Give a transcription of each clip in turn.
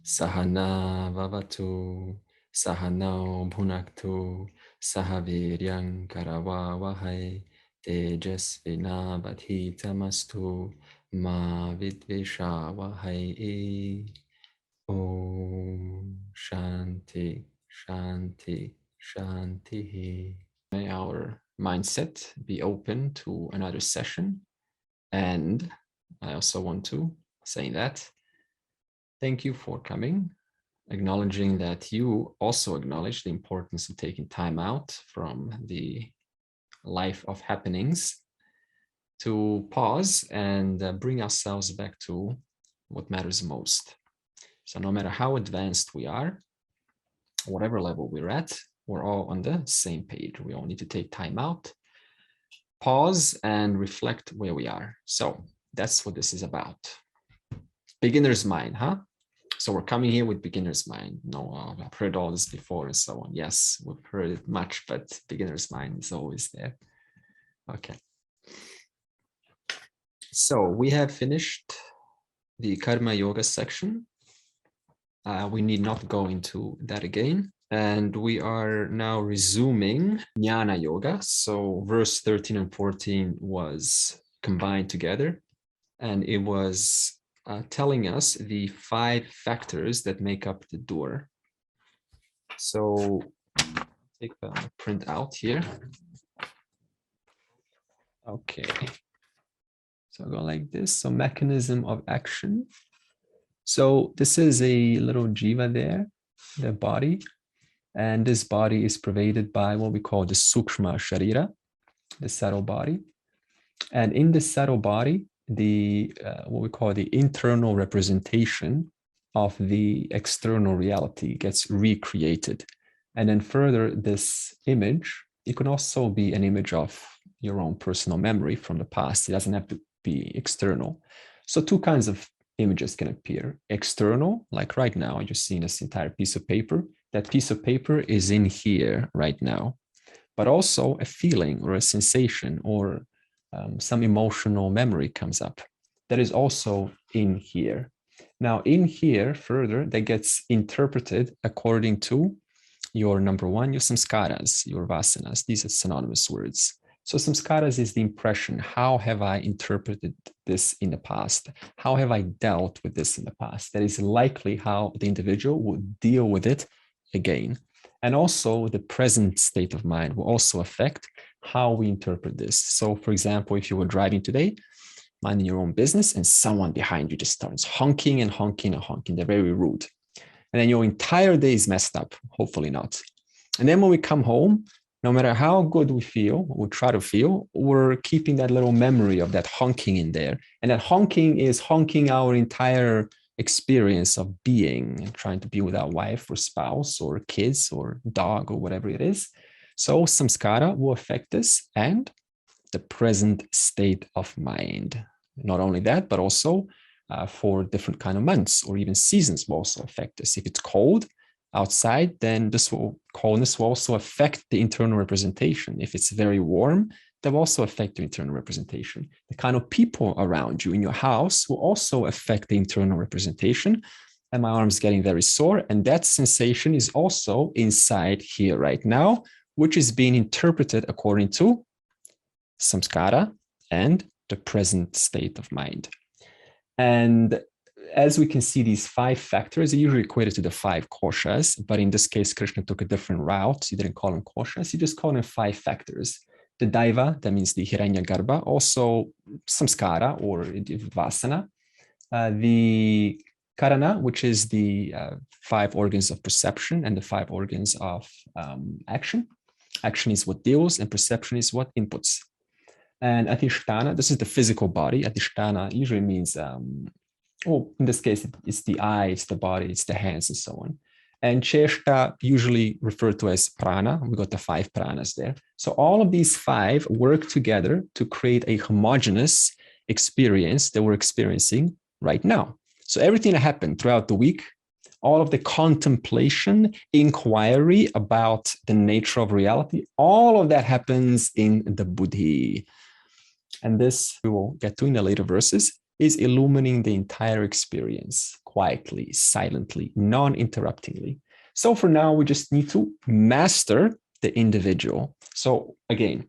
Sahana vavatu, Sahanao bhunaktu, Sahaviryang karavavahai, Tejasvina vadhitamastu, Ma vidvishavahai. Om Shanti, Shanti, Shanti. May our mindset be open to another session. And I also want to say that thank you for coming, acknowledging that you also acknowledge the importance of taking time out from the life of happenings to pause and bring ourselves back to what matters most. So no matter how advanced we are, whatever level we're at, we're all on the same page. We all need to take time out, pause, and reflect where we are. So that's what this is about. Beginner's mind, huh? So we're coming here with beginner's mind. No, I've heard all this before and so on. Yes, we've heard it much, but beginner's mind is always there. Okay. So we have finished the Karma Yoga section. We need not go into that again. And we are now resuming Jnana Yoga. So verse 13 and 14 was combined together. And it was telling us the 5 factors that make up the door. So take the print out here. Okay. So I'll go like this. So mechanism of action. So this is a little jiva there, the body. And this body is pervaded by what we call the sukshma sharira, the subtle body. And in the subtle body, the what we call the internal representation of the external reality gets recreated. And then further, this image, it can also be an image of your own personal memory from the past. It doesn't have to be external. So 2 kinds of images can appear. External, like right now, you're seeing this entire piece of paper. That piece of paper is in here right now, but also a feeling or a sensation or some emotional memory comes up. That is also in here. Now, in here, further, that gets interpreted according to your number 1, your samskaras, your vasanas. These are synonymous words. So samskaras is the impression. How have I interpreted this in the past? How have I dealt with this in the past? That is likely how the individual would deal with it again. And also the present state of mind will also affect how we interpret this. So for example, if you were driving today, minding your own business, and someone behind you just starts honking and honking and honking, they're very rude. And then your entire day is messed up, hopefully not. And then when we come home, no matter how good we feel, we try to feel, we're keeping that little memory of that honking in there. And that honking is honking our entire experience of being and trying to be with our wife or spouse or kids or dog or whatever it is. So samskara will affect this and the present state of mind. Not only that, but also for different kind of months or even seasons will also affect this. If it's cold outside, then coldness will also affect the internal representation. If it's very warm, that will also affect the internal representation. The kind of people around you in your house will also affect the internal representation. And my arm's getting very sore. And that sensation is also inside here right now, which is being interpreted according to samskara and the present state of mind. And as we can see, these 5 factors are usually equated to the 5 koshas, but in this case, Krishna took a different route. He didn't call them koshas, he just called them 5 factors. The daiva, that means the hiranyagarbha, also samskara or vasana, the karana, which is the 5 organs of perception and the 5 organs of action. Action is what deals and perception is what inputs. And adhisthana, this is the physical body. Adhisthana usually means, in this case, it's the eye, it's the body, it's the hands, and so on. And cheshta, usually referred to as prana. We got the 5 pranas there. So all of these 5 work together to create a homogeneous experience that we're experiencing right now. So everything that happened throughout the week, all of the contemplation, inquiry about the nature of reality, all of that happens in the buddhi. And this we will get to in the later verses. is illuminating the entire experience quietly, silently, non-interruptingly. So for now, we just need to master the individual. So again,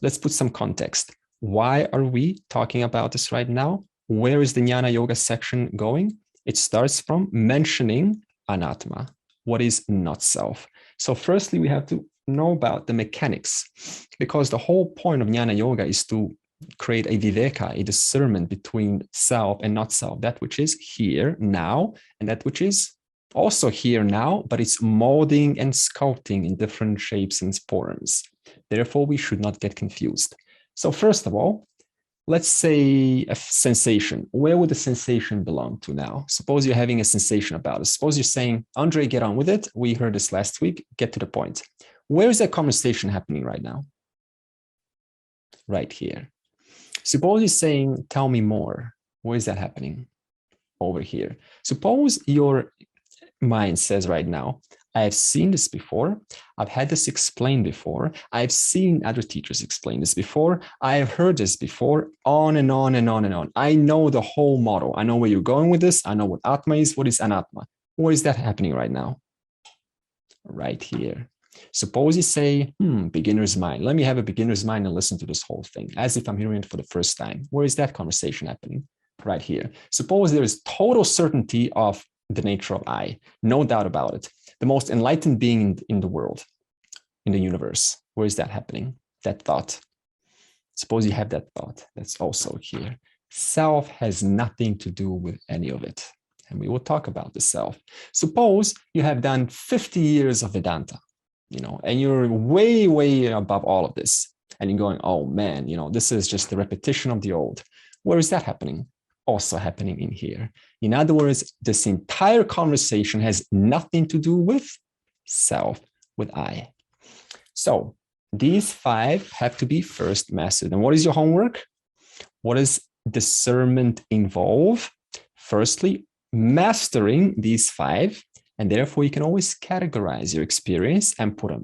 let's put some context. Why are we talking about this right now? Where is the Jnana Yoga section going? It starts from mentioning Anatma, what is not self. So firstly, we have to know about the mechanics, because the whole point of Jnana Yoga is to create a viveka, a discernment between self and not self, that which is here now and that which is also here now, but it's molding and sculpting in different shapes and forms. Therefore, we should not get confused. So first of all, let's say a sensation. Where would the sensation belong to now? Suppose you're having a sensation about it. Suppose you're saying, Andre, get on with it. We heard this last week. Get to the point. Where is that conversation happening right now? Right here. Suppose you're saying, tell me more. Where is that happening? Over here. Suppose your mind says right now, I have seen this before. I've had this explained before. I've seen other teachers explain this before. I have heard this before, on and on and on and on. I know the whole model. I know where you're going with this. I know what Atma is. What is Anatma? Where is that happening right now? Right here. Suppose you say, beginner's mind. Let me have a beginner's mind and listen to this whole thing as if I'm hearing it for the first time. Where is that conversation happening? Right here. Suppose there is total certainty of the nature of I, no doubt about it. The most enlightened being in the world, in the universe. Where is that happening? That thought. Suppose you have that thought. That's also here. Self has nothing to do with any of it. And we will talk about the self. Suppose you have done 50 years of Vedanta, and you're way, way above all of this. And you're going, oh man, this is just the repetition of the old. Where is that happening? Also happening in here. In other words, this entire conversation has nothing to do with self, with I. So these 5 have to be first mastered. And what is your homework? What does discernment involve? Firstly, mastering these 5, and therefore you can always categorize your experience and put them.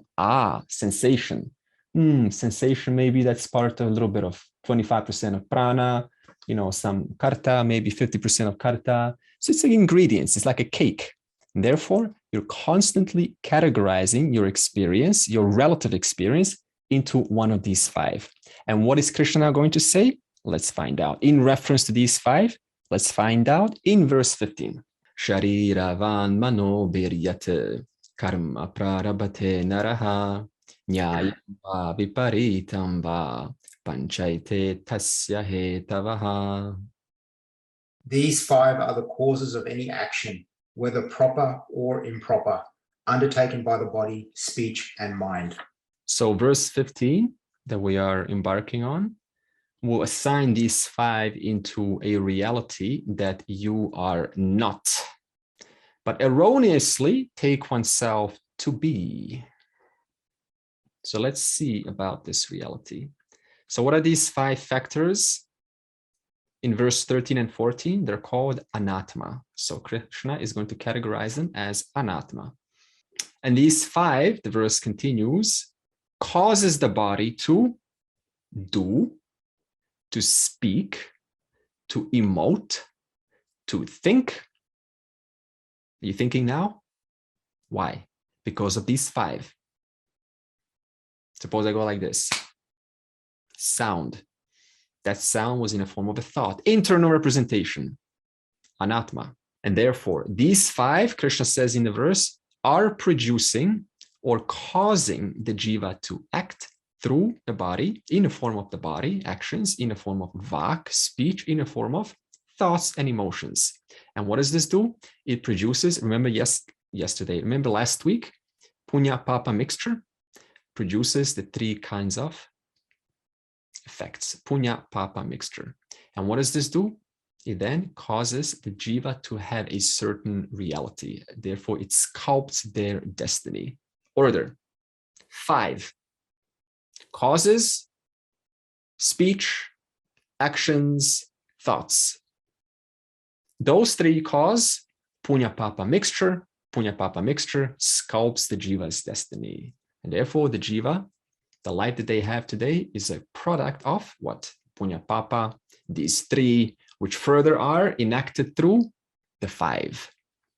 Sensation. Sensation, maybe that's part of a little bit of 25% of prana, some karta, maybe 50% of karta. So it's like ingredients. It's like a cake. And therefore, you're constantly categorizing your experience, your relative experience, into one of these 5. And what is Krishna now going to say? Let's find out. In reference to these 5, let's find out in verse 15. Shariravan mano biryat karma prarabhate naraha nyayam va viparitam va panchaite tasya hetavaha. These 5 are the causes of any action, whether proper or improper, undertaken by the body, speech, and mind. So verse 15 that we are embarking on will assign these 5 into a reality that you are not, but erroneously take oneself to be. So let's see about this reality. So what are these 5 factors? In verse 13 and 14, they're called Anatma. So Krishna is going to categorize them as Anatma. And these 5, the verse continues, causes the body to do, to speak, to emote, to think. Are you thinking now? Why? Because of these 5. Suppose I go like this. Sound. That sound was in a form of a thought. Internal representation. Anatma. And therefore, these 5, Krishna says in the verse, are producing or causing the jiva to act through the body, in the form of the body, actions, in the form of vak, speech, in the form of thoughts and emotions. And what does this do? It produces, remember remember last week, punya papa mixture produces the 3 kinds of effects, punya papa mixture. And what does this do? It then causes the jiva to have a certain reality. Therefore, it sculpts their destiny. Order. 5. Causes, speech, actions, thoughts. Those 3 cause punya papa mixture. Punya papa mixture sculpts the jiva's destiny. And therefore, the jiva, the life that they have today, is a product of what? Punya papa, these 3 which further are enacted through the five.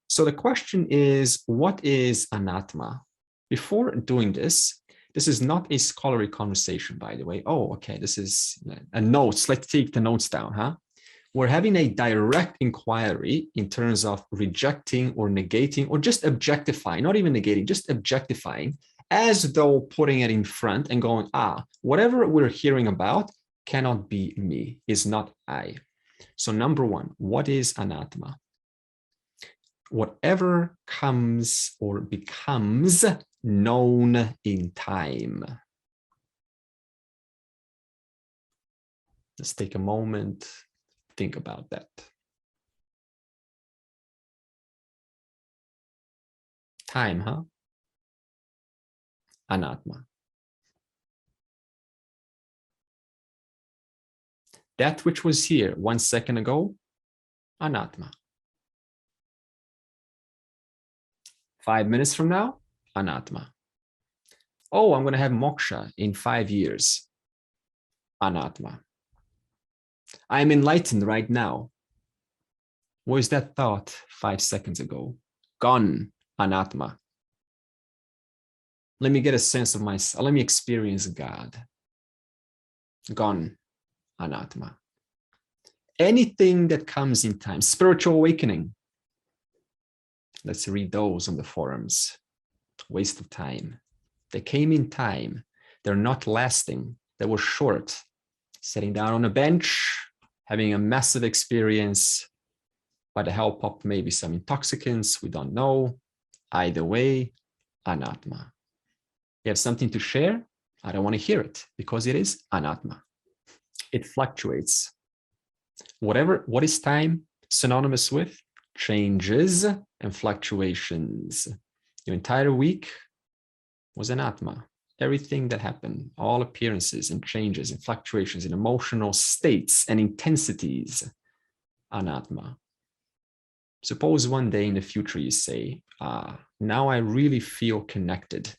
So the question is, what is Anatma? Before doing this, this is not a scholarly conversation, by the way. Oh, okay, this is a notes. Let's take the notes down, huh? We're having a direct inquiry in terms of rejecting or negating or just objectifying, not even negating, just objectifying, as though putting it in front and going, whatever we're hearing about cannot be me, is not I. So number one, what is Anatma? Whatever comes or becomes known in time. Let's take a moment, think about that. Time, huh? Anatma. That which was here 1 second ago, Anatma. 5 minutes from now, Anatma. Oh, I'm going to have moksha in 5 years. Anatma. I'm enlightened right now. Where's that thought 5 seconds ago? Gone, Anatma. Let me get a sense of myself. Let me experience God. Gone, Anatma. Anything that comes in time, spiritual awakening. Let's read those on the forums. Waste of time. They came in time. They're not lasting. They were short. Sitting down on a bench, having a massive experience by the help of maybe some intoxicants, we don't know. Either way, Anatma. You have something to share? I don't want to hear it because it is Anatma. It fluctuates. What is time synonymous with? Changes and fluctuations. Your entire week was Anatma. Everything that happened, all appearances and changes and fluctuations in emotional states and intensities, Anatma. Suppose one day in the future you say, now I really feel connected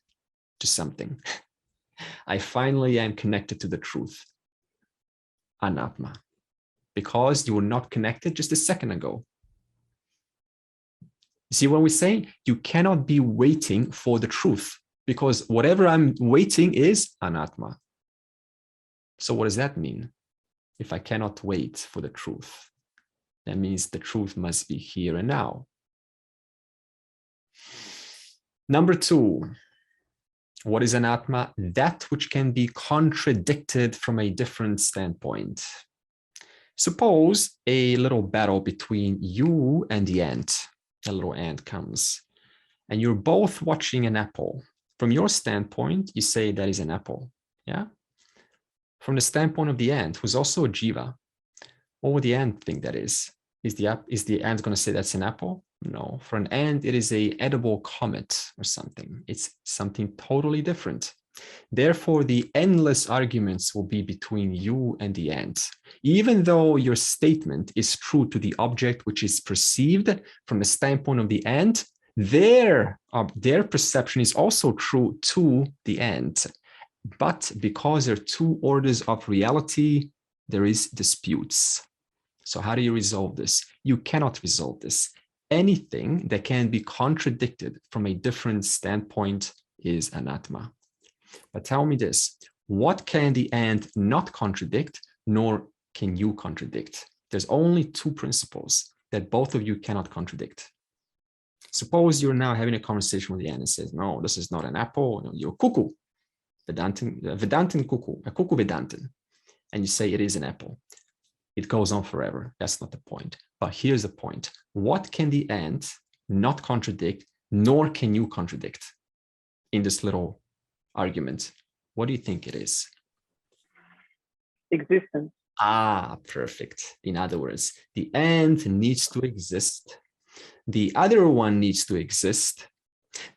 to something. I finally am connected to the truth. Anatma. Because you were not connected just a second ago. See what we're saying? You cannot be waiting for the truth because whatever I'm waiting is Anatma. So what does that mean? If I cannot wait for the truth, that means the truth must be here and now. Number two, what is Anatma? That which can be contradicted from a different standpoint. Suppose a little battle between you and the ant. A little ant comes and you're both watching an apple. From your standpoint, you say that is an apple. Yeah. From the standpoint of the ant, who's also a jiva, what would the ant think that is? Is the ant going to say that's an apple? No. For an ant, it is a edible comet or something. It's something totally different. Therefore, the endless arguments will be between you and the ant. Even though your statement is true to the object which is perceived from the standpoint of the ant, their perception is also true to the ant. But because there are two orders of reality, there is disputes. So how do you resolve this? You cannot resolve this. Anything that can be contradicted from a different standpoint is Anatma. But tell me this, what can the ant not contradict, nor can you contradict? There's only two principles that both of you cannot contradict. Suppose you're now having a conversation with the ant and says, no, this is not an apple, no, you're cuckoo, Vedantin cuckoo, a cuckoo Vedantin. And you say it is an apple. It goes on forever. That's not the point. But here's the point. What can the ant not contradict, nor can you contradict in this little argument? What do you think it is? Existence. Perfect. In other words, the ant needs to exist. The other one needs to exist.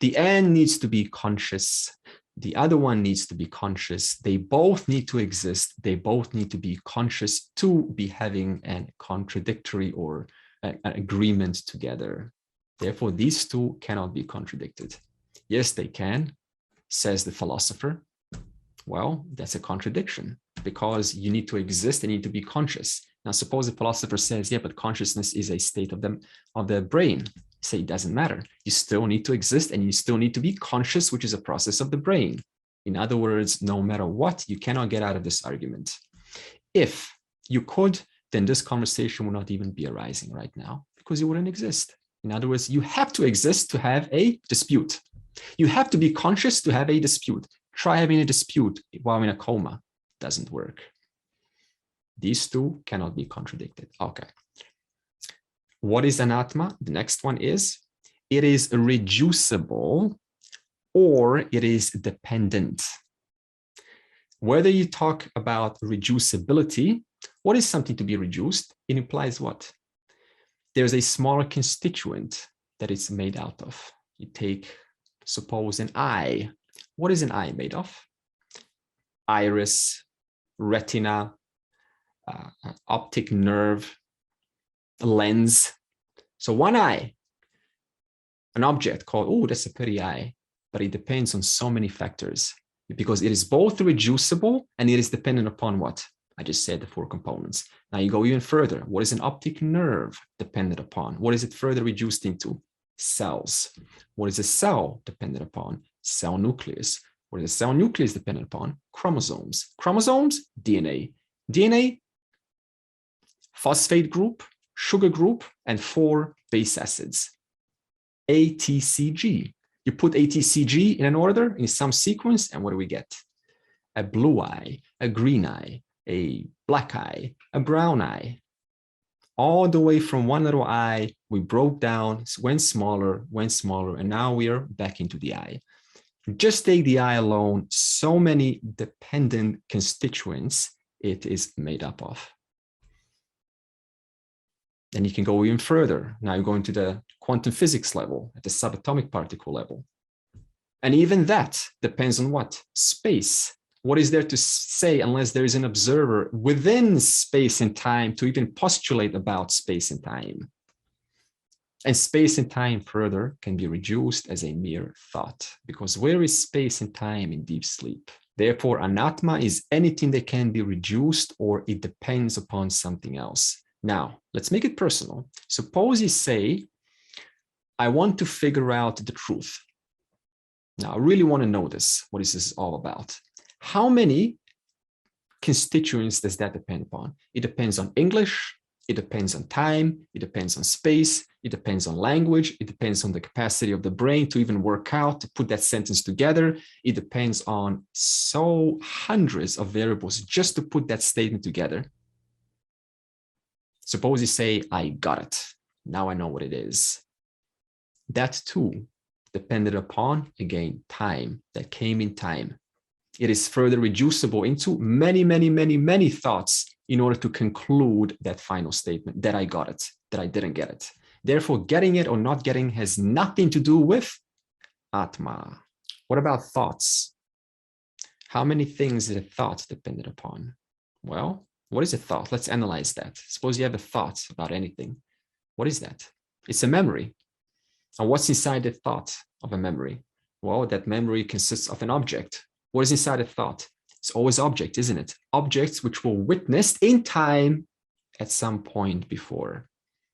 The ant needs to be conscious. The other one needs to be conscious. They both need to exist. They both need to be conscious to be having a contradictory or an agreement together. Therefore, these two cannot be contradicted. Yes, they can, says the philosopher. Well, that's a contradiction because you need to exist and you need to be conscious. Now, suppose a philosopher says, yeah, but consciousness is a state of the brain. Say it doesn't matter. You still need to exist and you still need to be conscious, which is a process of the brain. In other words, no matter what, you cannot get out of this argument. If you could, then this conversation would not even be arising right now because you wouldn't exist. In other words, you have to exist to have a dispute. You have to be conscious to have a dispute. Try having a dispute while in a coma. Doesn't work. These two cannot be contradicted. Okay. What is Anatma? The next one is, it is reducible or it is dependent. Whether you talk about reducibility, what is something to be reduced? It implies what? There's a smaller constituent that it's made out of. You take, suppose, an eye. What is an eye made of? Iris, retina, optic nerve, lens. So one eye, an object called, oh, that's a pretty eye, but it depends on so many factors because it is both reducible and it is dependent upon what? I just said the 4 components. Now you go even further. What is an optic nerve dependent upon? What is it further reduced into? Cells. What is a cell dependent upon? Cell nucleus. What is a cell nucleus dependent upon? Chromosomes. Chromosomes, DNA. DNA, phosphate group, sugar group, and 4 base acids. ATCG. You put ATCG in an order, in some sequence, and what do we get? A blue eye, a green eye, a black eye, a brown eye. All the way from one little eye, we broke down, went smaller, and now we are back into the eye. Just take the eye alone, so many dependent constituents it is made up of. And you can go even further. Now you're going to the quantum physics level, at the subatomic particle level. And even that depends on what? Space. What is there to say unless there is an observer within space and time to even postulate about space and time? And space and time further can be reduced as a mere thought, because where is space and time in deep sleep? Therefore, Anatma is anything that can be reduced or it depends upon something else. Now, let's make it personal. Suppose you say, I want to figure out the truth. Now, I really want to know this. What is this all about? How many constituents does that depend upon? It depends on English. It depends on time. It depends on space. It depends on language. It depends on the capacity of the brain to even work out, to put that sentence together. It depends on so hundreds of variables just to put that statement together. Suppose you say, I got it. Now I know what it is. That too depended upon, again, time. That came in time. It is further reducible into many, many, many, many thoughts in order to conclude that final statement, that I got it, that I didn't get it. Therefore, getting it or not getting has nothing to do with Atma. What about thoughts? How many things is a thought dependent upon? Well, what is a thought? Let's analyze that. Suppose you have a thought about anything. What is that? It's a memory. And what's inside the thought of a memory? Well, that memory consists of an object. What is inside a thought? It's always object, isn't it? Objects which were witnessed in time at some point before.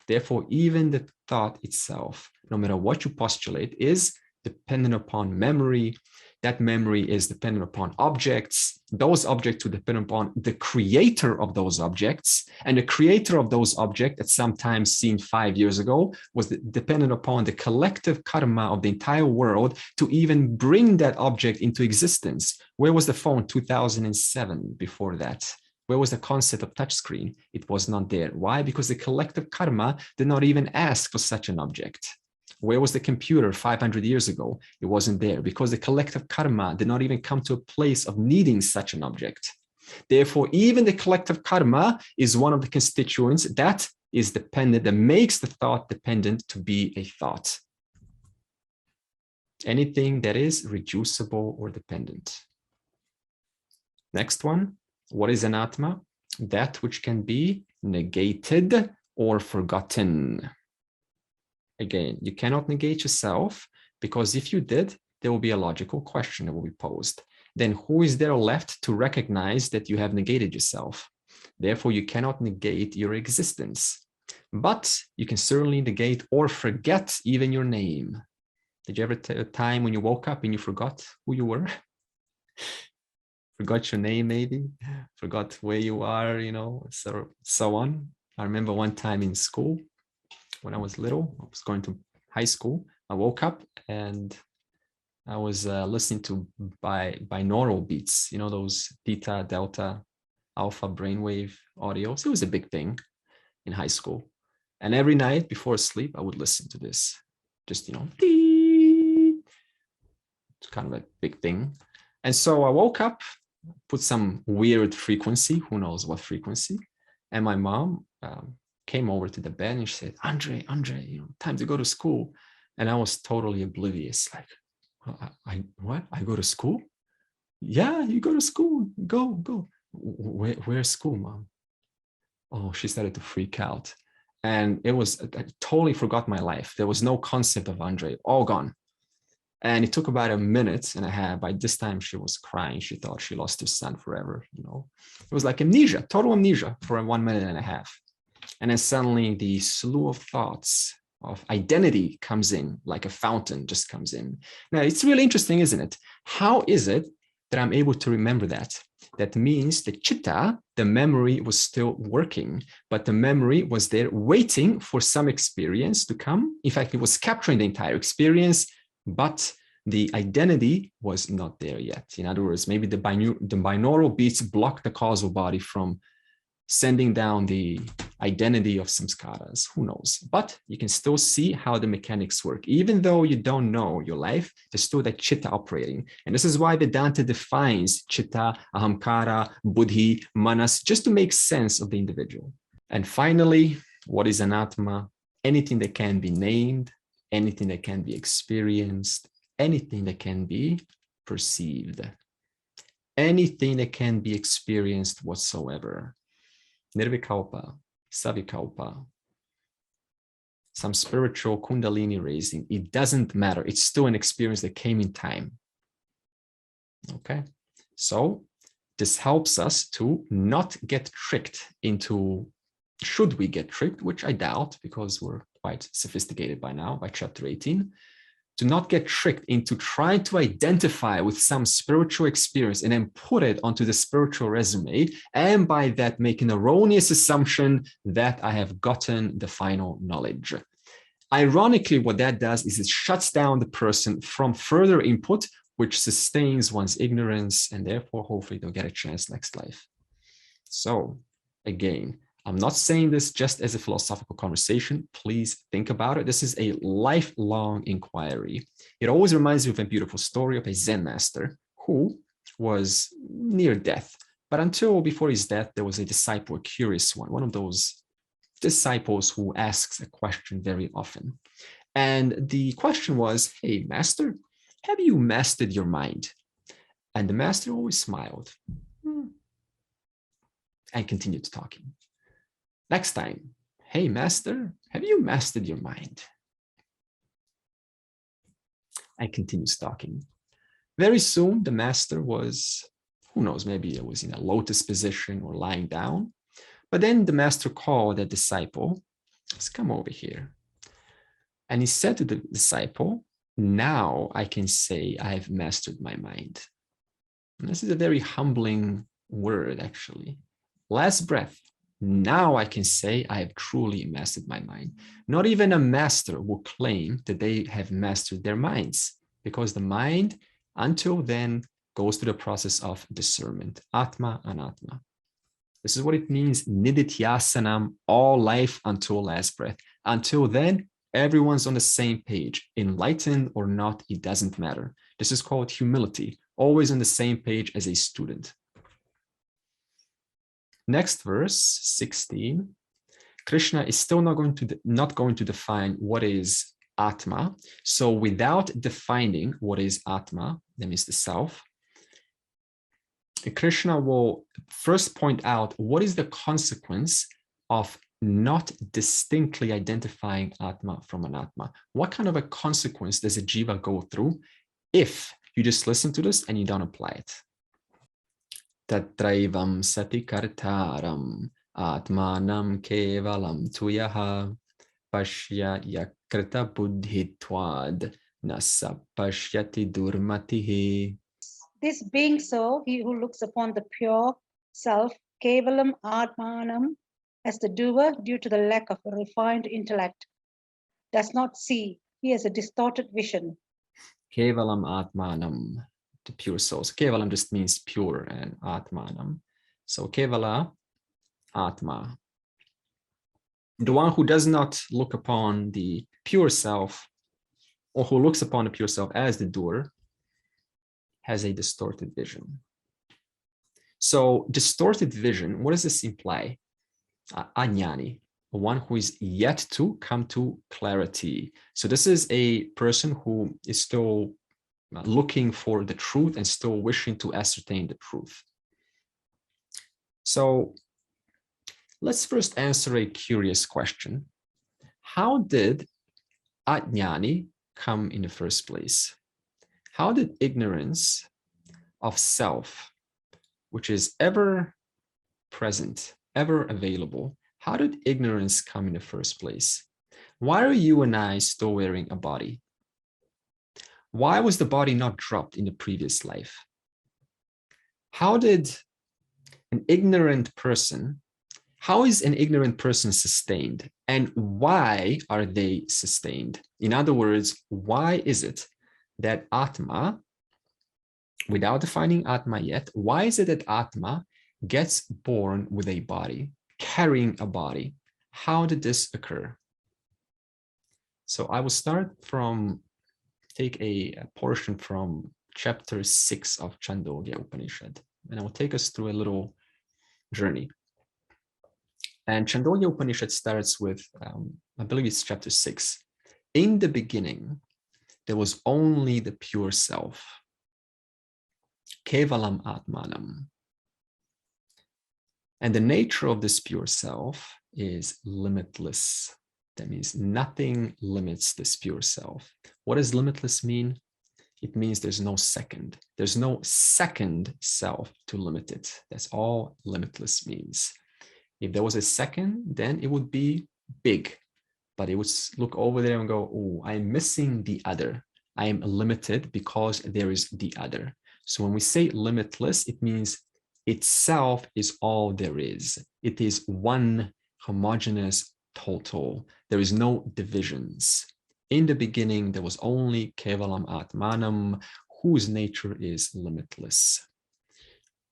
Therefore, even the thought itself, no matter what you postulate, is dependent upon memory. That memory is dependent upon objects. Those objects are dependent upon the creator of those objects. And the creator of those objects, at some time seen 5 years ago, was dependent upon the collective karma of the entire world to even bring that object into existence. Where was the phone 2007 before that? Where was the concept of touchscreen? It was not there. Why? Because the collective karma did not even ask for such an object. Where was the computer 500 years ago? It wasn't there because the collective karma did not even come to a place of needing such an object. Therefore, even the collective karma is one of the constituents that is dependent, that makes the thought dependent to be a thought. Anything that is reducible or dependent. Next one, what is Anatma? That which can be negated or forgotten. Again, you cannot negate yourself because if you did, there will be a logical question that will be posed. Then who is there left to recognize that you have negated yourself? Therefore, you cannot negate your existence. But you can certainly negate or forget even your name. Did you ever a time when you woke up and you forgot who you were? Forgot your name, maybe? Forgot where you are, so on. I remember one time in school, when I was little, I was going to high school. I woke up and I was listening to binaural beats, those theta, delta, alpha brainwave audios. It was a big thing in high school. And every night before sleep, I would listen to this. Just, it's kind of a big thing. And so I woke up, put some weird frequency, who knows what frequency. And my mom came over to the bed and she said, Andre, time to go to school. And I was totally oblivious. Like, what? I go to school? Yeah, you go to school. Go. Where's school, Mom? Oh, she started to freak out. And I totally forgot my life. There was no concept of Andre, all gone. And it took about a minute and a half. By this time, she was crying. She thought she lost her son forever. It was like amnesia, total amnesia for 1 minute and a half. And then suddenly the slew of thoughts of identity comes in, like a fountain just comes in. Now, it's really interesting, isn't it? How is it that I'm able to remember that? That means the chitta, the memory was still working, but the memory was there waiting for some experience to come. In fact, it was capturing the entire experience, but the identity was not there yet. In other words, maybe the binaural beats block the causal body from sending down the identity of samskaras, who knows? But you can still see how the mechanics work. Even though you don't know your life, there's still that chitta operating. And this is why Vedanta defines chitta, ahamkara, buddhi, manas, just to make sense of the individual. And finally, what is anatma? Anything that can be named, anything that can be experienced, anything that can be perceived, anything that can be experienced whatsoever. Nirvikalpa, Savikalpa, some spiritual kundalini raising, it doesn't matter. It's still an experience that came in time. Okay, so this helps us to not get tricked into, should we get tricked, which I doubt because we're quite sophisticated by now, by chapter 18, to not get tricked into trying to identify with some spiritual experience and then put it onto the spiritual resume, and by that make an erroneous assumption that I have gotten the final knowledge. Ironically, what that does is it shuts down the person from further input, which sustains one's ignorance, and therefore hopefully they'll get a chance next life. So again, I'm not saying this just as a philosophical conversation. Please think about it. This is a lifelong inquiry. It always reminds me of a beautiful story of a Zen master who was near death. But until before his death, there was a disciple, a curious one of those disciples who asks a question very often. And the question was, hey, master, have you mastered your mind? And the master always smiled and continued talking. Next time, hey, master, have you mastered your mind? And continues talking. Very soon, the master was, who knows, maybe it was in a lotus position or lying down. But then the master called the disciple, let's come over here. And he said to the disciple, now I can say I have mastered my mind. And this is a very humbling word, actually. Last breath. Now I can say I have truly mastered my mind. Not even a master will claim that they have mastered their minds, because the mind, until then, goes through the process of discernment. Atma, Anatma. This is what it means, nidityasanam, all life until last breath. Until then, everyone's on the same page. Enlightened or not, it doesn't matter. This is called humility, always on the same page as a student. Next verse, 16, Krishna is still not going to define what is Atma. So without defining what is Atma, that means the self, Krishna will first point out what is the consequence of not distinctly identifying Atma from Anatma. What kind of a consequence does a jiva go through if you just listen to this and you don't apply it? tatraivam sati kartaram atmanam kevalam tuyaha pashya yakrita buddhitwad nasa pashyati durmatihi. This being so, he who looks upon the pure self, Kevalam Atmanam, as the doer due to the lack of a refined intellect, does not see. He has a distorted vision. Kevalam Atmanam, the pure souls. Kevalam just means pure, and Atmanam. So Kevala, Atma. The one who does not look upon the pure self, or who looks upon the pure self as the doer, has a distorted vision. So distorted vision, what does this imply? Ajnani, one who is yet to come to clarity. So this is a person who is still looking for the truth and still wishing to ascertain the truth. So let's first answer a curious question. How did Ajnani come in the first place? How did ignorance of self, which is ever present, ever available, how did ignorance come in the first place? Why are you and I still wearing a body? Why was the body not dropped in the previous life? How did an ignorant person, how is an ignorant person sustained? And why are they sustained? In other words, why is it that Atma, without defining Atma yet, why is it that Atma gets born with a body, carrying a body? How did this occur? So I will start from, take a portion from chapter 6 of Chandogya Upanishad, and I will take us through a little journey. And Chandogya Upanishad starts with, I believe it's chapter 6. In the beginning, there was only the pure self. Kevalam Atmanam. And the nature of this pure self is limitless. That means nothing limits this pure self. What does limitless mean? It means there's no second. There's no second self to limit it. That's all limitless means. If there was a second, then it would be big, but it would look over there and go, oh, I'm missing the other. I am limited because there is the other. So when we say limitless, it means itself is all there is. It is one homogeneous total. There is no divisions. In the beginning, there was only Kevalam Atmanam, whose nature is limitless.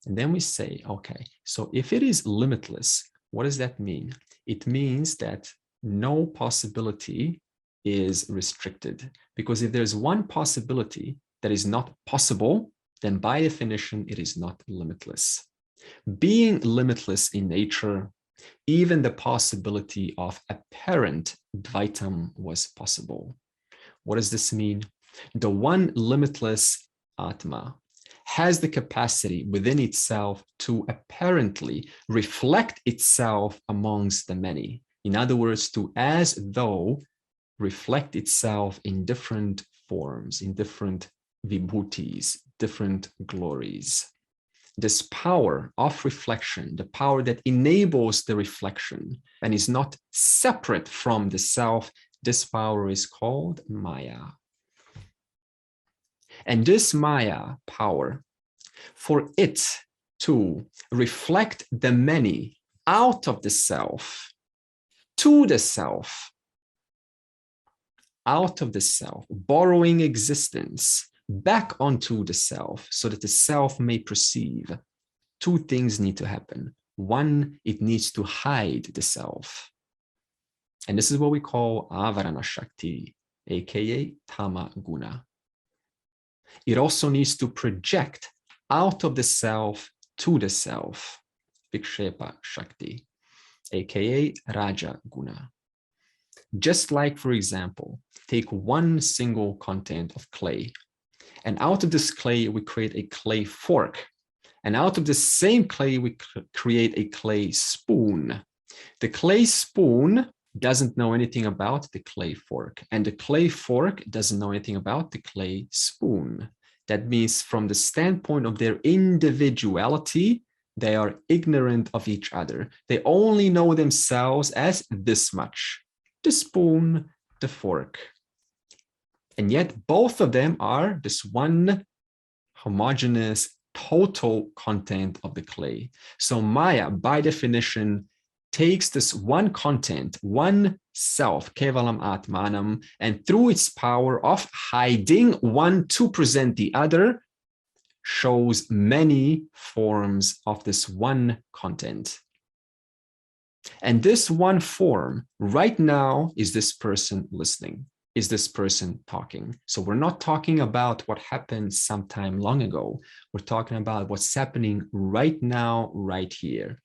And then we say, okay, so if it is limitless, what does that mean? It means that no possibility is restricted. Because if there's one possibility that is not possible, then by definition, it is not limitless. Being limitless in nature, even the possibility of apparent Dvaitam was possible. What does this mean? The one limitless Atma has the capacity within itself to apparently reflect itself amongst the many. In other words, to as though reflect itself in different forms, in different vibhutis, different glories. This power of reflection, the power that enables the reflection and is not separate from the self, this power is called Maya. And this Maya power, for it to reflect the many out of the self, to the self, out of the self, borrowing existence back onto the self so that the self may perceive, two things need to happen. One, it needs to hide the self. And this is what we call Avarana Shakti, aka Tama Guna. It also needs to project out of the self to the self, Vikshepa Shakti, aka Raja Guna. Just like, for example, take one single content of clay, and out of this clay, we create a clay fork. And out of the same clay, we create a clay spoon. The clay spoon doesn't know anything about the clay fork, and the clay fork doesn't know anything about the clay spoon. That means from the standpoint of their individuality, They are ignorant of each other. They only know themselves as this much, the spoon, the fork. And yet both of them are this one homogeneous total content of the clay. So Maya, by definition, takes this one content, one self, Kevalam Atmanam, and through its power of hiding one to present the other, shows many forms of this one content. And this one form right now is this person listening, is this person talking. So we're not talking about what happened sometime long ago. We're talking about what's happening right now, right here.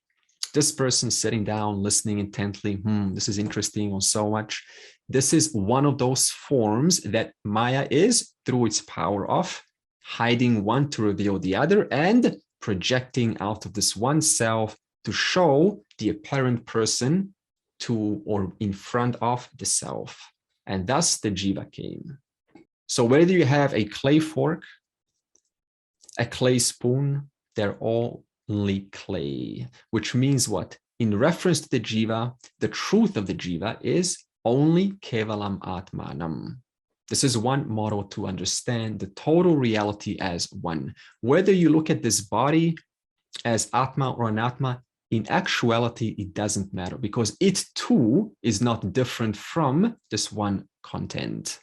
This person sitting down, listening intently, this is interesting or so much. This is one of those forms that Maya is, through its power of hiding one to reveal the other and projecting out of this one self to show the apparent person to or in front of the self. And thus the jiva came. So whether you have a clay fork, a clay spoon, they're all only clay, which means what? In reference to the jiva, the truth of the jiva is only kevalam atmanam. This is one model to understand the total reality as one. Whether you look at this body as Atma or Anatma, in actuality, it doesn't matter because it too is not different from this one content.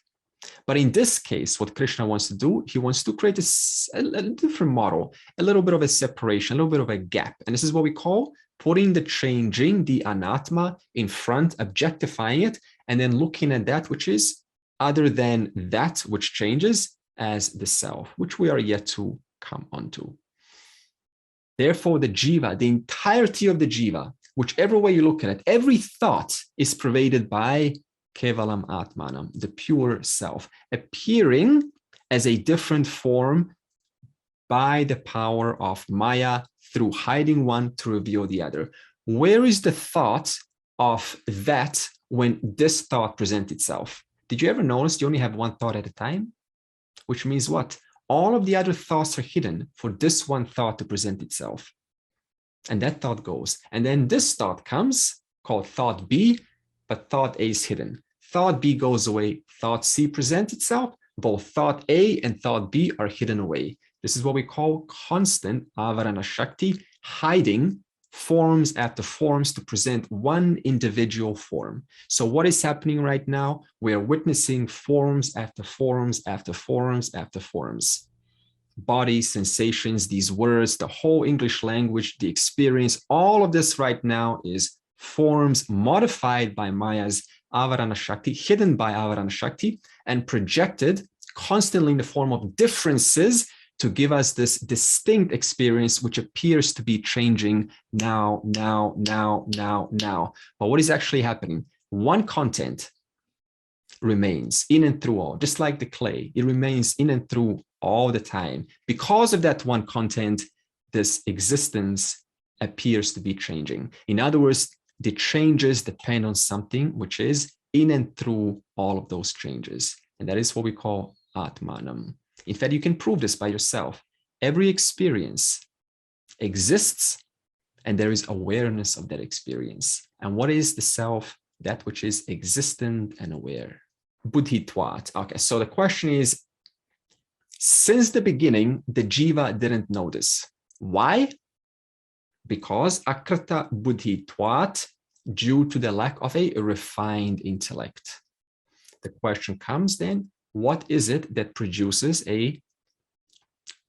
But in this case, what Krishna wants to do, he wants to create a different model, a little bit of a separation, a little bit of a gap. And this is what we call putting the changing, the Anatma, in front, objectifying it, and then looking at that which is other than that which changes as the self, which we are yet to come onto. Therefore, the jiva, the entirety of the jiva, whichever way you look at it, every thought is pervaded by kevalam atmanam, the pure self, appearing as a different form by the power of Maya through hiding one to reveal the other. Where is the thought of that when this thought presents itself? Did you ever notice you only have one thought at a time? Which means what? All of the other thoughts are hidden for this one thought to present itself. And that thought goes. And then this thought comes, called thought B, but thought A is hidden. Thought B goes away. Thought C presents itself. Both thought A and thought B are hidden away. This is what we call constant avarana shakti, hiding forms after forms to present one individual form. So what is happening right now? We are witnessing forms after forms after forms after forms. Body, sensations, these words, the whole English language, the experience, all of this right now is forms modified by Maya's avarana shakti, hidden by avarana shakti, and projected constantly in the form of differences to give us this distinct experience, which appears to be changing now. But what is actually happening? One content remains in and through all, just like the clay. It remains in and through all the time. Because of that one content, this existence appears to be changing. In other words, the changes depend on something which is in and through all of those changes. And that is what we call Atmanam. In fact, you can prove this by yourself. Every experience exists, and there is awareness of that experience. And what is the self? That which is existent and aware. Buddhitvat. Okay, so the question is, since the beginning, the jiva didn't know this. Why? Because akrita buddhitvat, due to the lack of a refined intellect. The question comes then, what is it that produces a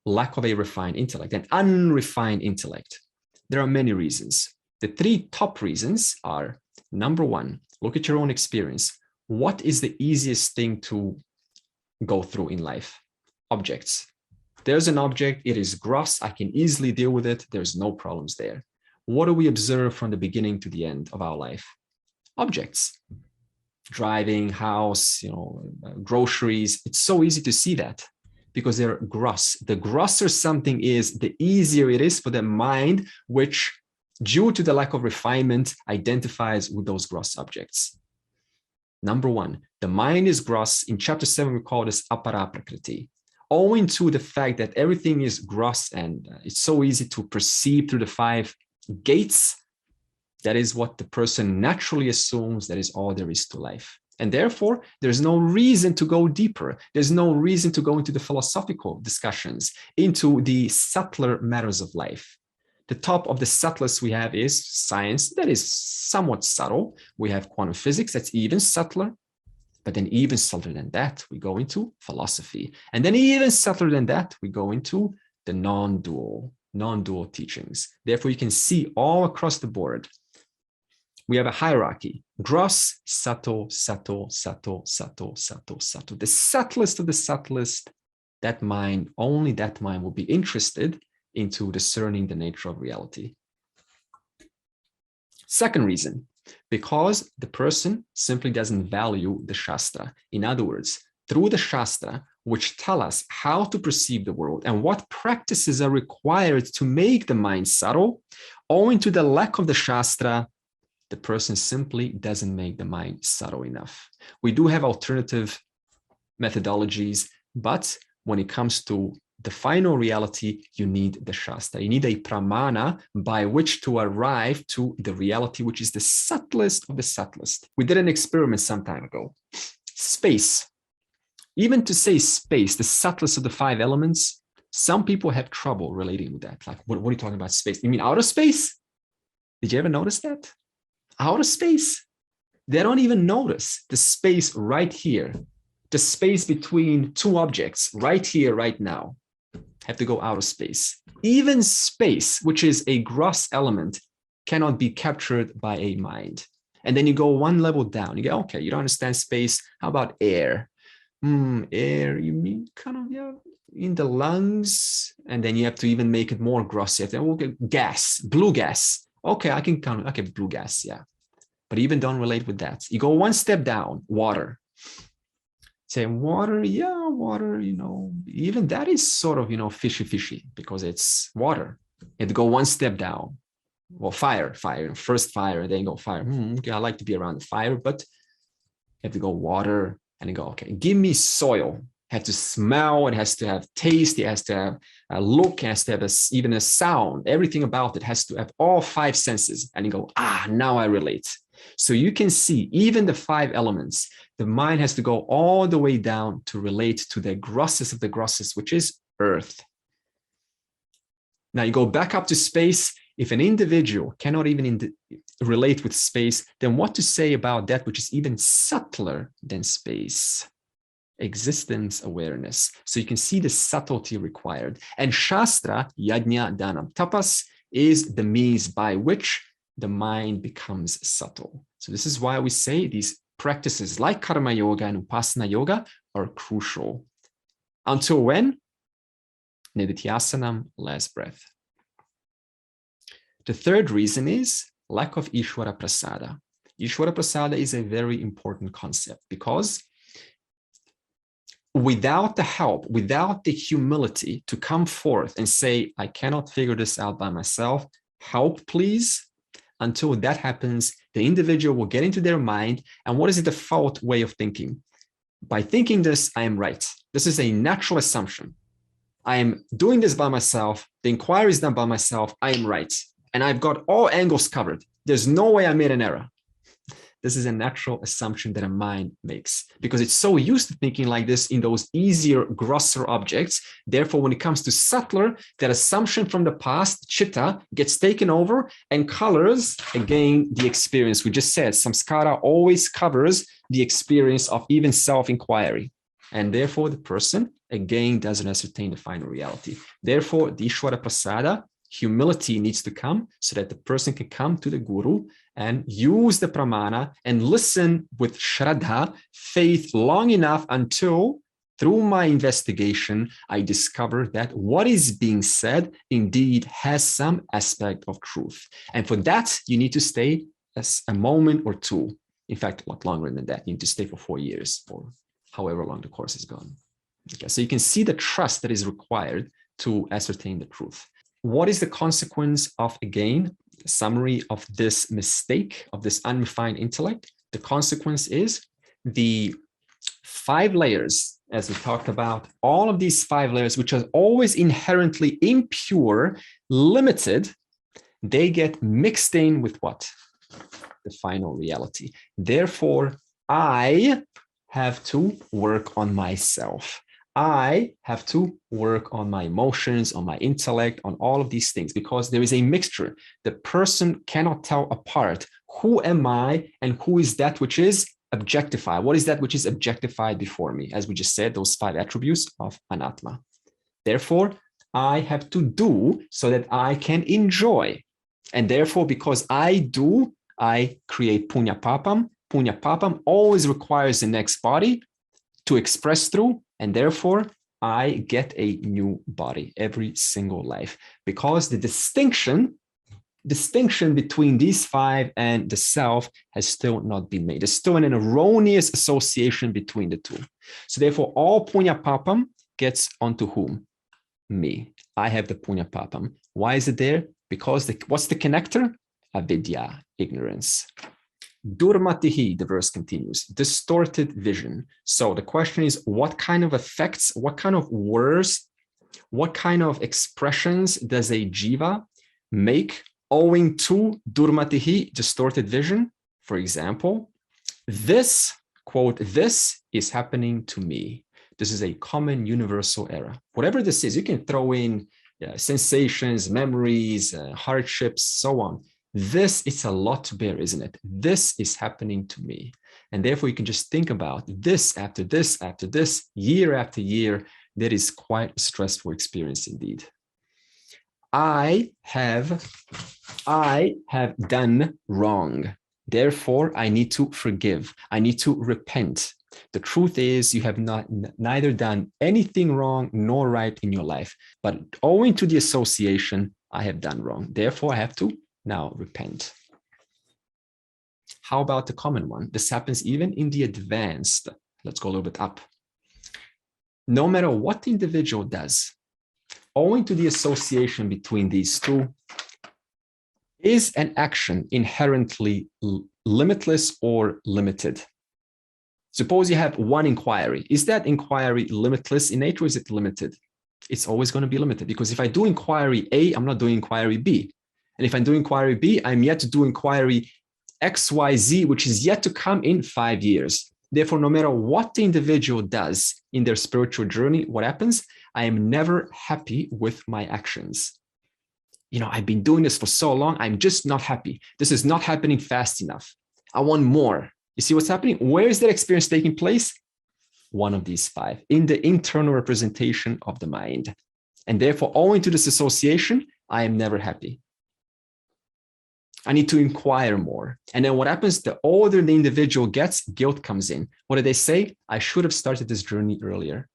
lack of a refined intellect, an unrefined intellect? There are many reasons. The three top reasons are, number one, look at your own experience. What is the easiest thing to go through in life? Objects. There's an object, it is gross, I can easily deal with it, there's no problems there. What do we observe from the beginning to the end of our life? Objects. Driving, house, groceries. It's so easy to see that because they're gross. The grosser something is, the easier it is for the mind, which, due to the lack of refinement, identifies with those gross objects. Number one, the mind is gross. In chapter 7, we call this apara prakriti. owing to the fact that everything is gross and it's so easy to perceive through the 5 gates, that is what the person naturally assumes that is all there is to life. And therefore, there's no reason to go deeper. There's no reason to go into the philosophical discussions, into the subtler matters of life. The top of the subtlest we have is science, that is somewhat subtle. We have quantum physics, that's even subtler. But then even subtler than that, we go into philosophy. And then even subtler than that, we go into the non-dual teachings. Therefore, you can see all across the board, we have a hierarchy: gross, subtle, subtle, subtle, subtle, subtle, subtle. The subtlest of the subtlest, that mind, only that mind will be interested into discerning the nature of reality. Second reason, because the person simply doesn't value the Shastra. In other words, through the Shastra, which tell us how to perceive the world and what practices are required to make the mind subtle, owing to the lack of the Shastra, the person simply doesn't make the mind subtle enough. We do have alternative methodologies, but when it comes to the final reality, you need the Shastra. You need a pramana by which to arrive to the reality, which is the subtlest of the subtlest. We did an experiment some time ago. Space. Even to say space, the subtlest of the 5 elements, some people have trouble relating with that. Like, what are you talking about space? You mean outer space? Did you ever notice that? Outer space. They don't even notice the space right here, the space between 2 objects right here, right now. Have to go outer space. Even space, which is a gross element, cannot be captured by a mind. And then you go one level down. You go, okay, you don't understand space. How about air? Air, you mean kind of, yeah, in the lungs. And then you have to even make it more gross. You have to, okay, gas, blue gas. Okay, I can count, okay, blue gas, yeah. But even don't relate with that. You go one step down, water. Say water, yeah, water, even that is sort of, fishy, because it's water. You have to go one step down. Well, fire, first fire, then go fire. Okay, I like to be around the fire, but you have to go water, and you go, okay, give me soil. It has to smell, it has to have taste, it has to have a look, it has to have even a sound. Everything about it has to have all 5 senses. And you go, now I relate. So you can see even the 5 elements, the mind has to go all the way down to relate to the grossest of the grossest, which is earth. Now you go back up to space. If an individual cannot even relate with space, then what to say about that which is even subtler than space? Existence awareness. So you can see the subtlety required. And Shastra, Yajna, Dhanam, Tapas, is the means by which the mind becomes subtle. So this is why we say these practices like Karma Yoga and Upasana Yoga are crucial. Until when? Nididhyasanam, last breath. The third reason is lack of Ishvara Prasada. Ishvara Prasada is a very important concept because without the help, without the humility to come forth and say, I cannot figure this out by myself, help please. Until that happens, the individual will get into their mind. And what is the default way of thinking? By thinking this, I am right. This is a natural assumption. I am doing this by myself. The inquiry is done by myself. I am right. And I've got all angles covered. There's no way I made an error. This is a natural assumption that a mind makes because it's so used to thinking like this in those easier, grosser objects. Therefore, when it comes to subtler, that assumption from the past, chitta, gets taken over and colors, again, the experience. We just said samskara always covers the experience of even self-inquiry. And therefore, the person, again, doesn't ascertain the final reality. Therefore, the Ishvara Prasada, humility needs to come so that the person can come to the guru and use the pramana and listen with shraddha, faith, long enough until through my investigation, I discover that what is being said indeed has some aspect of truth. And for that, you need to stay as a moment or 2. In fact, a lot longer than that. You need to stay for 4 years or however long the course is gone. Okay, so you can see the trust that is required to ascertain the truth. What is the consequence of, again, a summary of this mistake, of this unrefined intellect? The consequence is the 5 layers, as we talked about, all of these 5 layers, which are always inherently impure, limited, they get mixed in with what? The final reality. Therefore, I have to work on myself. I have to work on my emotions, on my intellect, on all of these things, because there is a mixture. The person cannot tell apart who am I and who is that which is objectified. What is that which is objectified before me? As we just said, those 5 attributes of Anatma. Therefore, I have to do so that I can enjoy. And therefore, because I do, I create punya papam. Punya papam always requires the next body to express through, and therefore I get a new body every single life, because the distinction between these 5 and the self has still not been made. There's still an erroneous association between the two. So therefore, all punya papam gets onto whom? Me. I have the punya papam. Why is it there? Because what's the connector? Avidya, ignorance. Durmatihi, the verse continues, distorted vision. So the question is, what kind of effects, what kind of words, what kind of expressions does a jiva make owing to durmatihi, distorted vision? For example, this, quote, this is happening to me. This is a common universal error. Whatever this is, you can throw in sensations, memories, hardships, so on. This is a lot to bear, isn't it? This is happening to me. And therefore, you can just think about this, year after year. That is quite a stressful experience indeed. I have done wrong. Therefore, I need to forgive. I need to repent. The truth is, you have neither done anything wrong nor right in your life, but owing to the association, I have done wrong. Therefore, I have to now repent. How about the common one? This happens even in the advanced. Let's go a little bit up. No matter what the individual does, owing to the association between these two, is an action inherently limitless or limited? Suppose you have one inquiry. Is that inquiry limitless in nature or is it limited? It's always going to be limited, because if I do inquiry A, I'm not doing inquiry B. And if I do inquiry B, I'm yet to do inquiry XYZ, which is yet to come in 5 years. Therefore, no matter what the individual does in their spiritual journey, what happens? I am never happy with my actions. You know, I've been doing this for so long, I'm just not happy. This is not happening fast enough. I want more. You see what's happening? Where is that experience taking place? One of these 5, in the internal representation of the mind. And therefore, owing to this association, I am never happy. I need to inquire more. And then what happens? The older the individual gets, guilt comes in. What do they say? I should have started this journey earlier.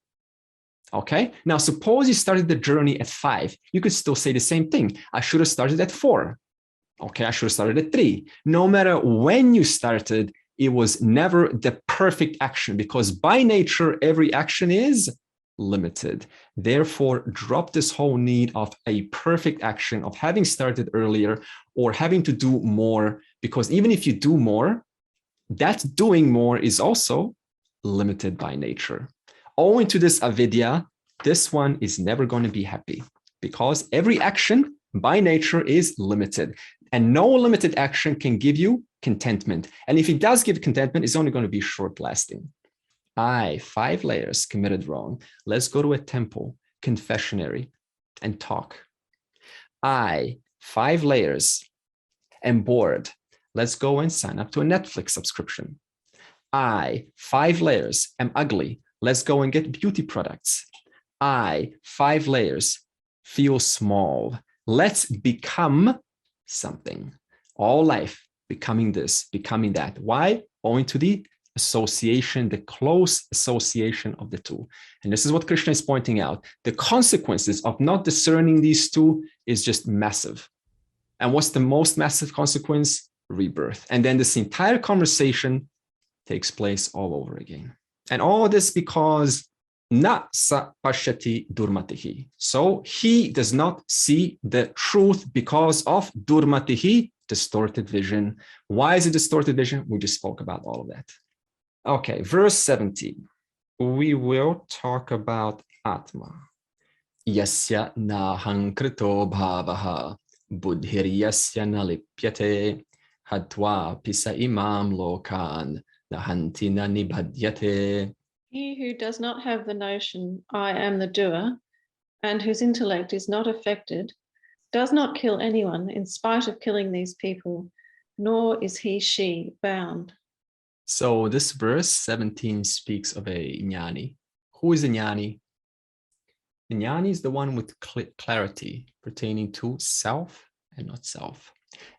Okay. Now, suppose you started the journey at 5. You could still say the same thing. I should have started at 4. Okay. I should have started at 3. No matter when you started, it was never the perfect action, because by nature, every action is limited. Therefore, drop this whole need of a perfect action, of having started earlier or having to do more, because even if you do more, that doing more is also limited by nature. Owing to this avidya, this one is never going to be happy, because every action by nature is limited, and no limited action can give you contentment. And if it does give contentment, it's only going to be short lasting. 5 layers committed wrong. Let's go to a temple, confessionary, and talk. 5 layers, am bored. Let's go and sign up to a Netflix subscription. 5 layers, am ugly. Let's go and get beauty products. 5 layers, feel small. Let's become something. All life, becoming this, becoming that. Why? Owing to the association, the close association of the two. And this is what Krishna is pointing out. The consequences of not discerning these two is just massive. And what's the most massive consequence? Rebirth. And then this entire conversation takes place all over again. And all of this because na sa pashyati durmatihi. So he does not see the truth because of durmatihi, distorted vision. Why is it distorted vision? We just spoke about all of that. Okay, verse 17. we will talk about Atma. Yasya nahang krito bhavaha buddhiryasya nalipyate hatva pisa imam lokan nahanti na nibhadyate. He who does not have the notion, I am the doer, and whose intellect is not affected, does not kill anyone in spite of killing these people, nor is he, she bound. So this verse 17 speaks of a jnani. Who is a jnani? The jnani is the one with clarity pertaining to self and not self.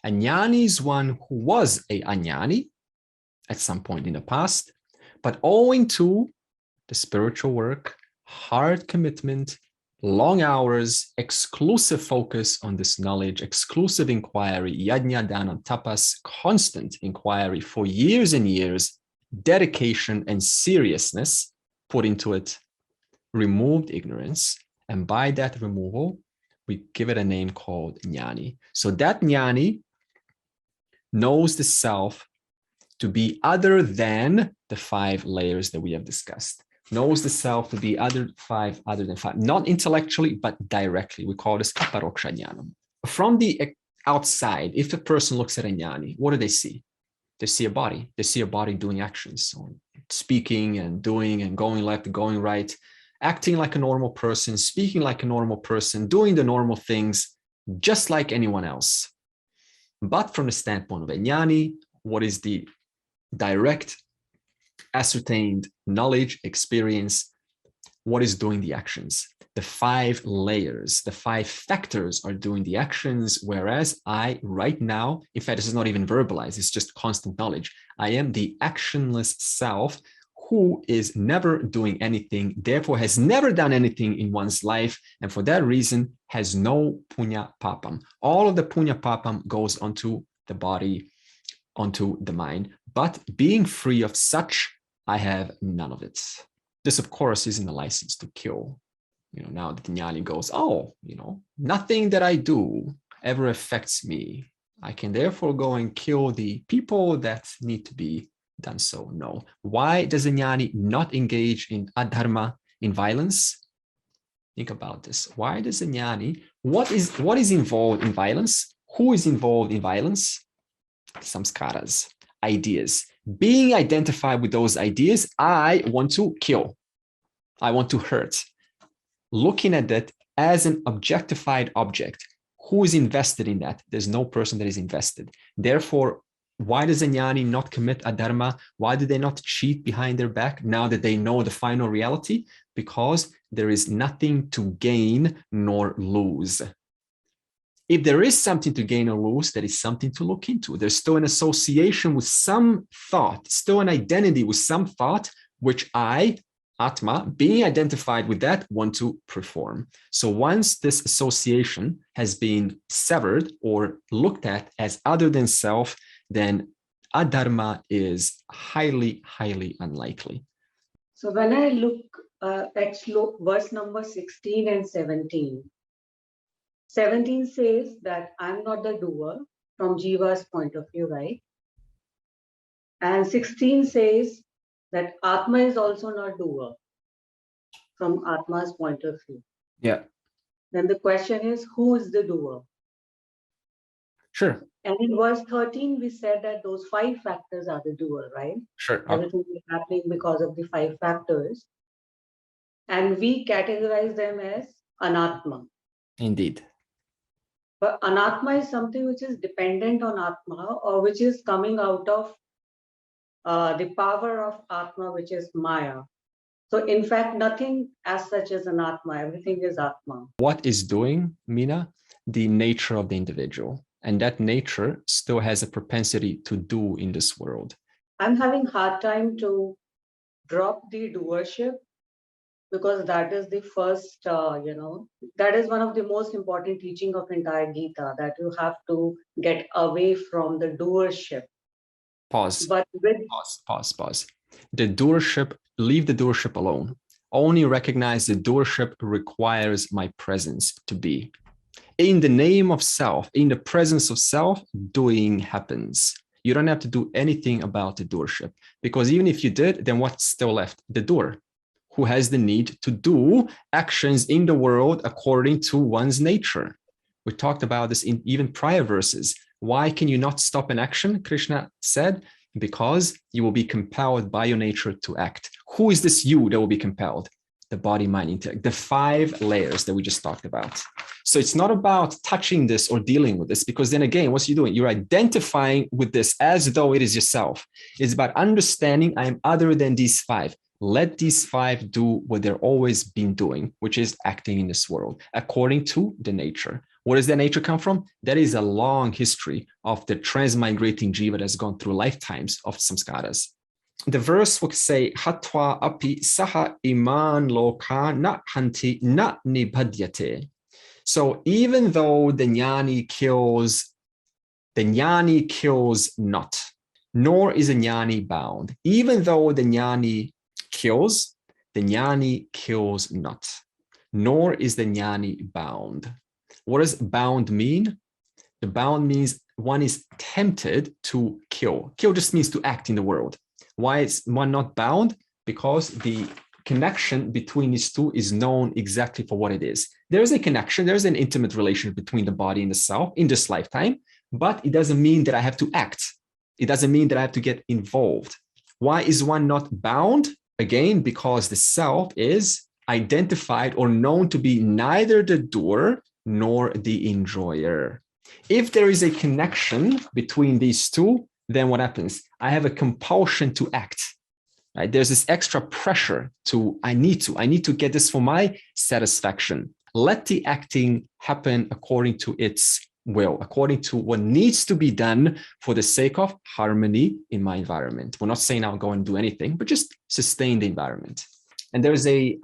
A jnani is one who was a ajnani at some point in the past, but owing to the spiritual work, hard commitment, long hours, exclusive focus on this knowledge, exclusive inquiry, yajna, dana, tapas, constant inquiry for years and years, dedication and seriousness put into it, removed ignorance, and by that removal, we give it a name called jnani. So that jnani knows the self to be other than the 5 layers that we have discussed. Knows the self to be other than five, not intellectually, but directly. We call this aparoksha jnanam. From the outside, if a person looks at a jnani, what do they see? They see a body. They see a body doing actions, so speaking and doing and going left, going right, acting like a normal person, speaking like a normal person, doing the normal things, just like anyone else. But from the standpoint of a jnani, what is the direct ascertained knowledge, experience, what is doing the actions? The 5 layers, the 5 factors are doing the actions, whereas I, right now, in fact, this is not even verbalized, it's just constant knowledge. I am the actionless self who is never doing anything, therefore has never done anything in one's life, and for that reason has no punya papam. All of the punya papam goes onto the body, onto the mind, but being free of such, I have none of it. This, of course, isn't a license to kill. Now the jnani goes, oh, nothing that I do ever affects me. I can therefore go and kill the people that need to be done so. No. Why does a jnani not engage in adharma, in violence? Think about this. Why does a jnani, what is involved in violence? Who is involved in violence? Samskaras, ideas. Being identified with those ideas, I want to kill. I want to hurt. Looking at that as an objectified object. Who is invested in that? There's no person that is invested. Therefore, why does a jnani not commit adharma? Why do they not cheat behind their back now that they know the final reality? Because there is nothing to gain nor lose. If there is something to gain or lose, there is something to look into. There's still an association with some thought, still an identity with some thought, which I, Atma, being identified with that, want to perform. So once this association has been severed or looked at as other than self, then adharma is highly, highly unlikely. So when I look at verse number 16 and 17, 17 says that I'm not the doer from Jiva's point of view, right? And 16 says that Atma is also not doer from Atma's point of view. Yeah. Then the question is, who is the doer? Sure. And in verse 13, we said that those 5 factors are the doer, right? Sure. Everything is happening because of the 5 factors. And we categorize them as Anatma. Indeed. But Anatma is something which is dependent on Atma, or which is coming out of the power of Atma, which is Maya. So in fact, nothing as such as Anatma, everything is Atma. What is doing, Mina? The nature of the individual. And that nature still has a propensity to do in this world. I'm having a hard time to drop the doership, because that is the first, that is one of the most important teaching of entire Gita, that you have to get away from the doership. Pause. But with Pause. The doership, leave the doership alone. Only recognize the doership requires my presence to be. In the name of self, in the presence of self, doing happens. You don't have to do anything about the doership, because even if you did, then what's still left? The doer. who has the need to do actions in the world according to one's nature. We talked about this in even prior verses. Why can you not stop an action? Krishna said, because you will be compelled by your nature to act. Who is this you that will be compelled? The body, mind, intellect, the 5 layers that we just talked about. So it's not about touching this or dealing with this, because then again, what's you doing? You're identifying with this as though it is yourself. It's about understanding I am other than these 5. Let these 5 do what they're always been doing, which is acting in this world according to the nature. Where does that nature come from? That is a long history of the transmigrating jiva that's gone through lifetimes of samskaras. The verse would say, Hatva api saha iman loka na hanti na nibhadyate. So even though the jnani kills not, nor is a jnani bound. Even though the jnani kills not, nor is the jnani bound. What does bound mean? The bound means one is tempted to kill. Kill just means to act in the world. Why is one not bound? Because the connection between these two is known exactly for what it is. There's a connection, there's an intimate relationship between the body and the self in this lifetime, but it doesn't mean that I have to act. It doesn't mean that I have to get involved. Why is one not bound? Again, because the self is identified or known to be neither the doer nor the enjoyer. If there is a connection between these two, then what happens? I have a compulsion to act. Right? There's this extra pressure to, I need to get this for my satisfaction. Let the acting happen according to its will, according to what needs to be done for the sake of harmony in my environment. We're not saying I'll go and do anything, but just sustain the environment. And there's a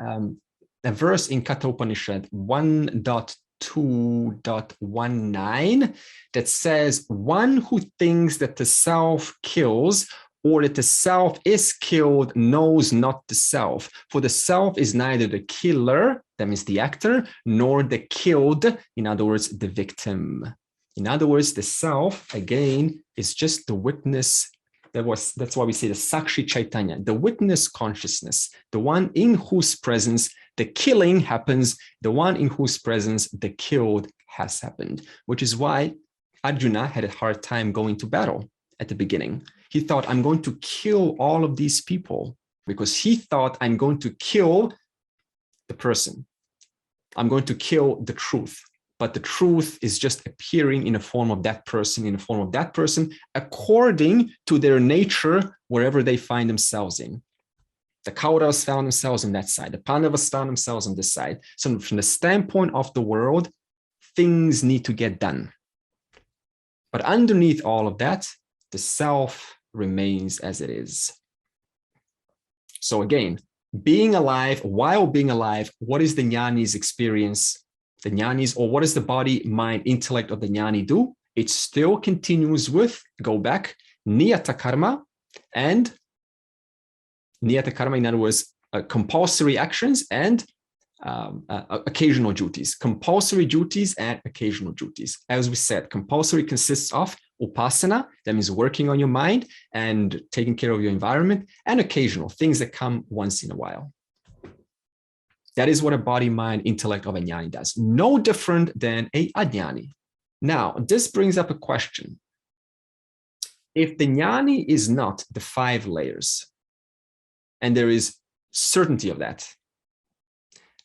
verse in Katha Upanishad 1.2.19 that says, one who thinks that the self kills or that the self is killed knows not the self. For the self is neither the killer, that means the actor, nor the killed, in other words, the victim. In other words, the self, again, is just the witness. That's why we say the Sakshi Chaitanya, the witness consciousness, the one in whose presence the killing happens, the one in whose presence the killed has happened, which is why Arjuna had a hard time going to battle at the beginning. He thought, I'm going to kill all of these people because he thought I'm going to kill the person. I'm going to kill the truth. But the truth is just appearing in the form of that person, according to their nature, wherever they find themselves in. The Kauravas found themselves on that side. The Pandavas found themselves on this side. So from the standpoint of the world, things need to get done. But underneath all of that, the self remains as it is. So again, being alive, while being alive, what is the jnani's experience? The jnani's, or what does the body, mind, intellect of the jnani do? It still continues with, go back, niyata karma, and niyata karma, in other words, compulsory actions and occasional duties. Compulsory duties and occasional duties. As we said, compulsory consists of upasana, that means working on your mind and taking care of your environment, and occasional, things that come once in a while. That is what a body, mind, intellect of a jnani does. No different than a ajnani. Now, this brings up a question. If the jnani is not the 5 layers, and there is certainty of that,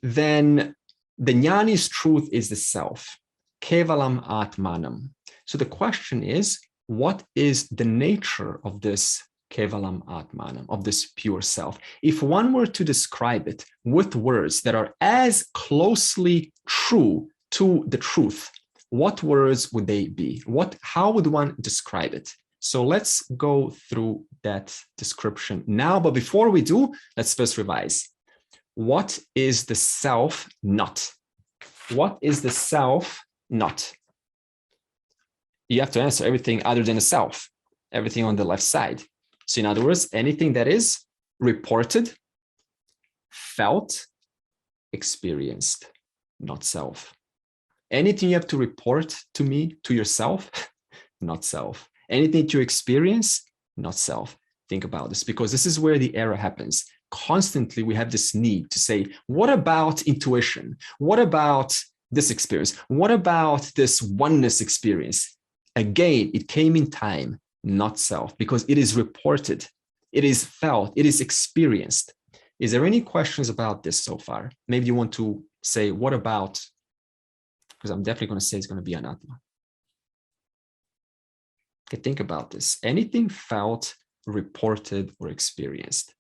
then the jnani's truth is the self, kevalam atmanam. So the question is, what is the nature of this kevalam atmanam, of this pure self? If one were to describe it with words that are as closely true to the truth, what words would they be? How would one describe it? So let's go through that description now. But before we do, let's first revise. What is the self not? What is the self not? You have to answer everything other than the self, everything on the left side. So in other words, anything that is reported, felt, experienced, not self. Anything you have to report to me, to yourself, not self. Anything you experience, not self. Think about this, because this is where the error happens. constantly we have this need to say, what about intuition? What about this experience? What about this oneness experience? Again, it came in time, not self, because it is reported, it is felt, it is experienced. Is there any questions about this so far? Maybe you want to say, what about, because I'm definitely going to say it's going to be Anatma. Okay, think about this. Anything felt, reported, or experienced.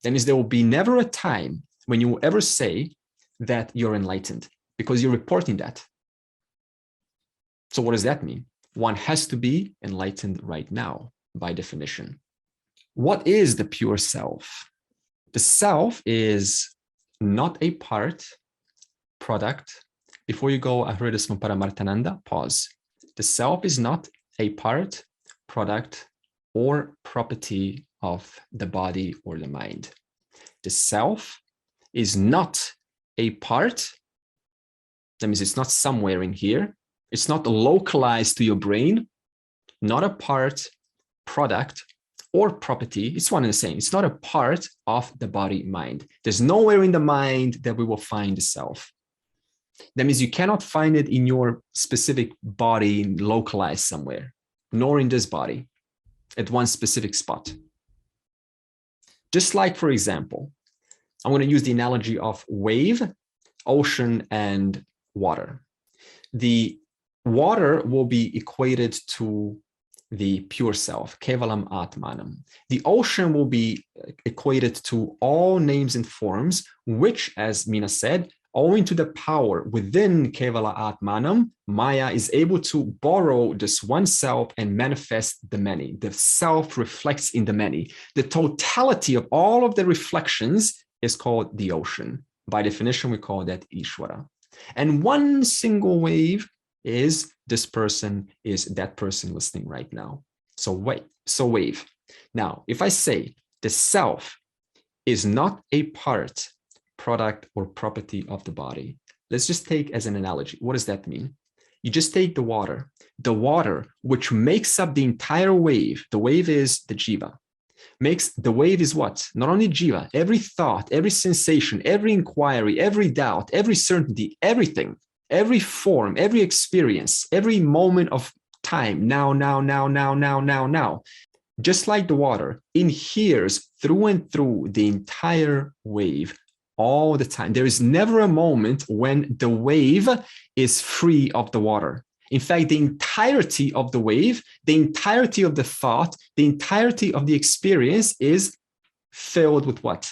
That means there will be never a time when you will ever say that you're enlightened, because you're reporting that. So what does that mean? One has to be enlightened right now, by definition. What is the pure self? The self is not a part, product. Before you go, I heard this from Paramarthananda, pause. The self is not a part, product, or property of the body or the mind. The self is not a part. That means it's not somewhere in here. It's not localized to your brain, not a part, product, or property. It's one and the same. It's not a part of the body mind. There's nowhere in the mind that we will find the self. That means you cannot find it in your specific body localized somewhere, nor in this body at one specific spot. Just like, for example, I'm going to use the analogy of wave, ocean, and water. The water will be equated to the pure self, Kevalam Atmanam. The ocean will be equated to all names and forms, which, as Mina said, owing to the power within Kevala Atmanam, Maya is able to borrow this one self and manifest the many. The self reflects in the many. The totality of all of the reflections is called the ocean. By definition, we call that Ishvara. And one single wave is this person, is that person listening right now. So wave. Now, if I say the self is not a part, product, or property of the body, let's just take as an analogy. What does that mean? You just take the water which makes up the entire wave. The wave is the jiva. The wave is what? Not only jiva, every thought, every sensation, every inquiry, every doubt, every certainty, everything, every form, every experience, every moment of time, now. Just like the water, inheres through and through the entire wave all the time. There is never a moment when the wave is free of the water. In fact, the entirety of the wave, the entirety of the thought, the entirety of the experience is filled with what?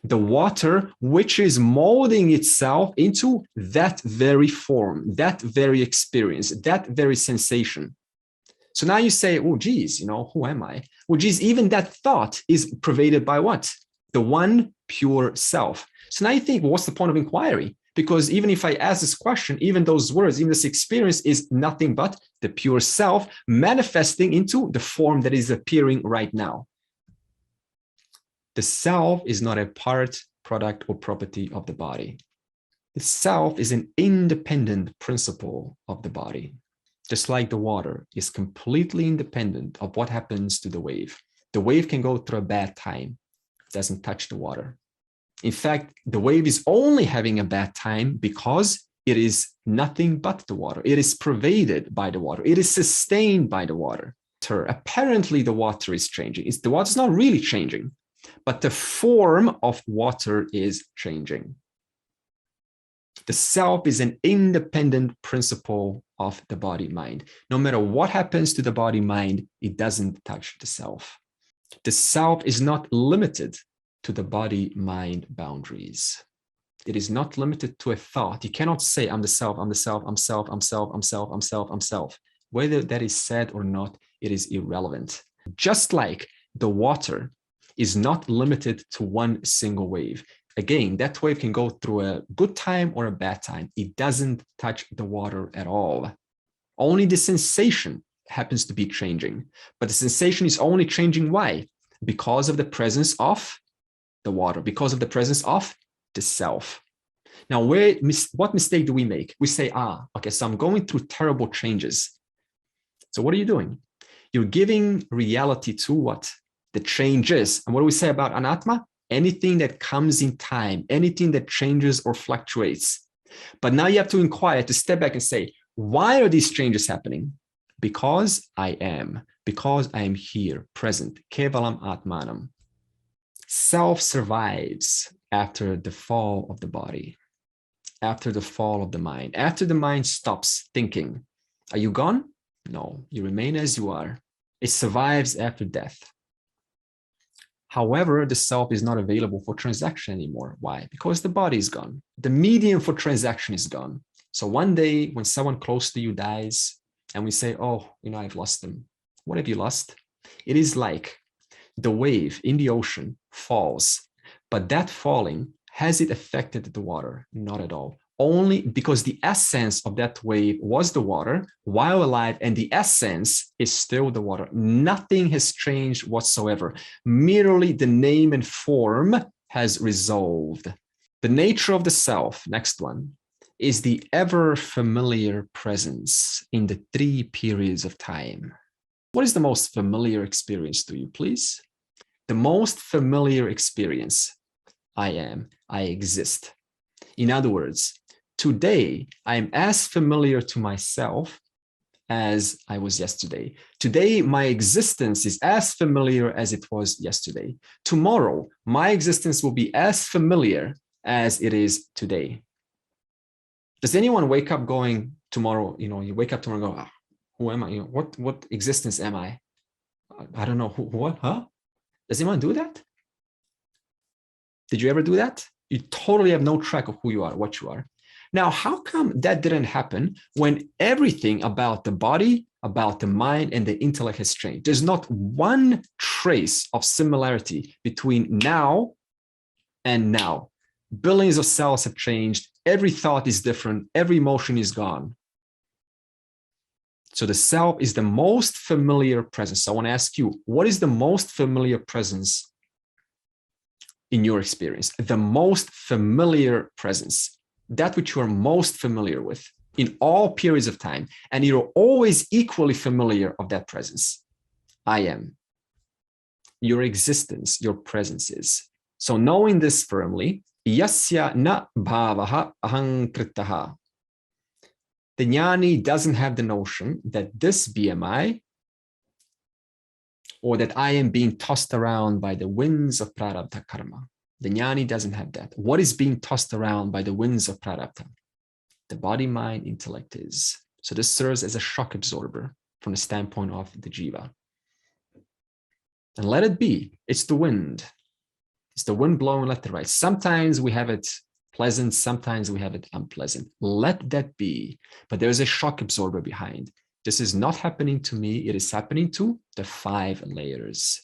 The water, which is molding itself into that very form, that very experience, that very sensation. So now you say, oh, geez, who am I? Well, geez, even that thought is pervaded by what? The one pure self. So now you think, well, what's the point of inquiry? Because even if I ask this question, even those words, even this experience is nothing but the pure self manifesting into the form that is appearing right now. The self is not a part, product, or property of the body. The self is an independent principle of the body. Just like the water is completely independent of what happens to the wave. The wave can go through a bad time. It doesn't touch the water. In fact, the wave is only having a bad time because it is nothing but the water. It is pervaded by the water. It is sustained by the water. Apparently, the water is changing. The water is not really changing, but the form of water is changing. The self is an independent principle of the body-mind. No matter what happens to the body-mind, it doesn't touch the self. The self is not limited to the body-mind boundaries. It is not limited to a thought. You cannot say, I'm the self, I'm the self, I'm self, I'm self, I'm self, I'm self, I'm self. Whether that is said or not, it is irrelevant. Just like the water is not limited to one single wave. Again, that wave can go through a good time or a bad time. It doesn't touch the water at all. Only the sensation happens to be changing. But the sensation is only changing. Why? Because of the presence of the water, because of the presence of the self. Now, what mistake do we make? We say, okay, so I'm going through terrible changes. So what are you doing? You're giving reality to what? The changes. And what do we say about Anatma? anything that comes in time, anything that changes or fluctuates. But now you have to inquire, to step back and say, why are these changes happening? Because I am here, present. Kevalam Atmanam. Self survives after the fall of the body, after the fall of the mind, after the mind stops thinking. Are you gone? No, you remain as you are. It survives after death. However, the self is not available for transaction anymore. Why? Because the body is gone. The medium for transaction is gone. So one day when someone close to you dies and we say, oh, I've lost them. What have you lost? It is like the wave in the ocean falls, but that falling, has it affected the water? Not at all. Only because the essence of that wave was the water while alive, and the essence is still the water. Nothing has changed whatsoever. Merely the name and form has resolved. The nature of the self, next one, is the ever familiar presence in the 3 periods of time. What is the most familiar experience to you, please? The most familiar experience. I am, I exist. In other words, today I am as familiar to myself as I was yesterday. Today, my existence is as familiar as it was yesterday. Tomorrow, my existence will be as familiar as it is today. Does anyone wake up going tomorrow, you wake up tomorrow and go, who am I? What existence am I? I don't know. What? Huh? Does anyone do that? Did you ever do that? You totally have no track of who you are, what you are. Now, how come that didn't happen when everything about the body, about the mind, and the intellect has changed? There's not one trace of similarity between now and now. Billions of cells have changed. Every thought is different. Every emotion is gone. So the self is the most familiar presence. So I want to ask you, what is the most familiar presence in your experience? The most familiar presence, that which you are most familiar with in all periods of time, and you're always equally familiar of that presence. I am. Your existence, your presence is. So knowing this firmly, yasya na bhavaha ahankritaha. The jnani doesn't have the notion that this BMI, or that I am being tossed around by the winds of prarabdha karma. The jnani doesn't have that. What is being tossed around by the winds of prarabdha? The body, mind, intellect is. So this serves as a shock absorber from the standpoint of the jiva. And let it be. It's the wind. It's the wind blowing left and right. Sometimes we have it pleasant, sometimes we have it unpleasant. Let that be. But there's a shock absorber behind. This is not happening to me. It is happening to the 5 layers.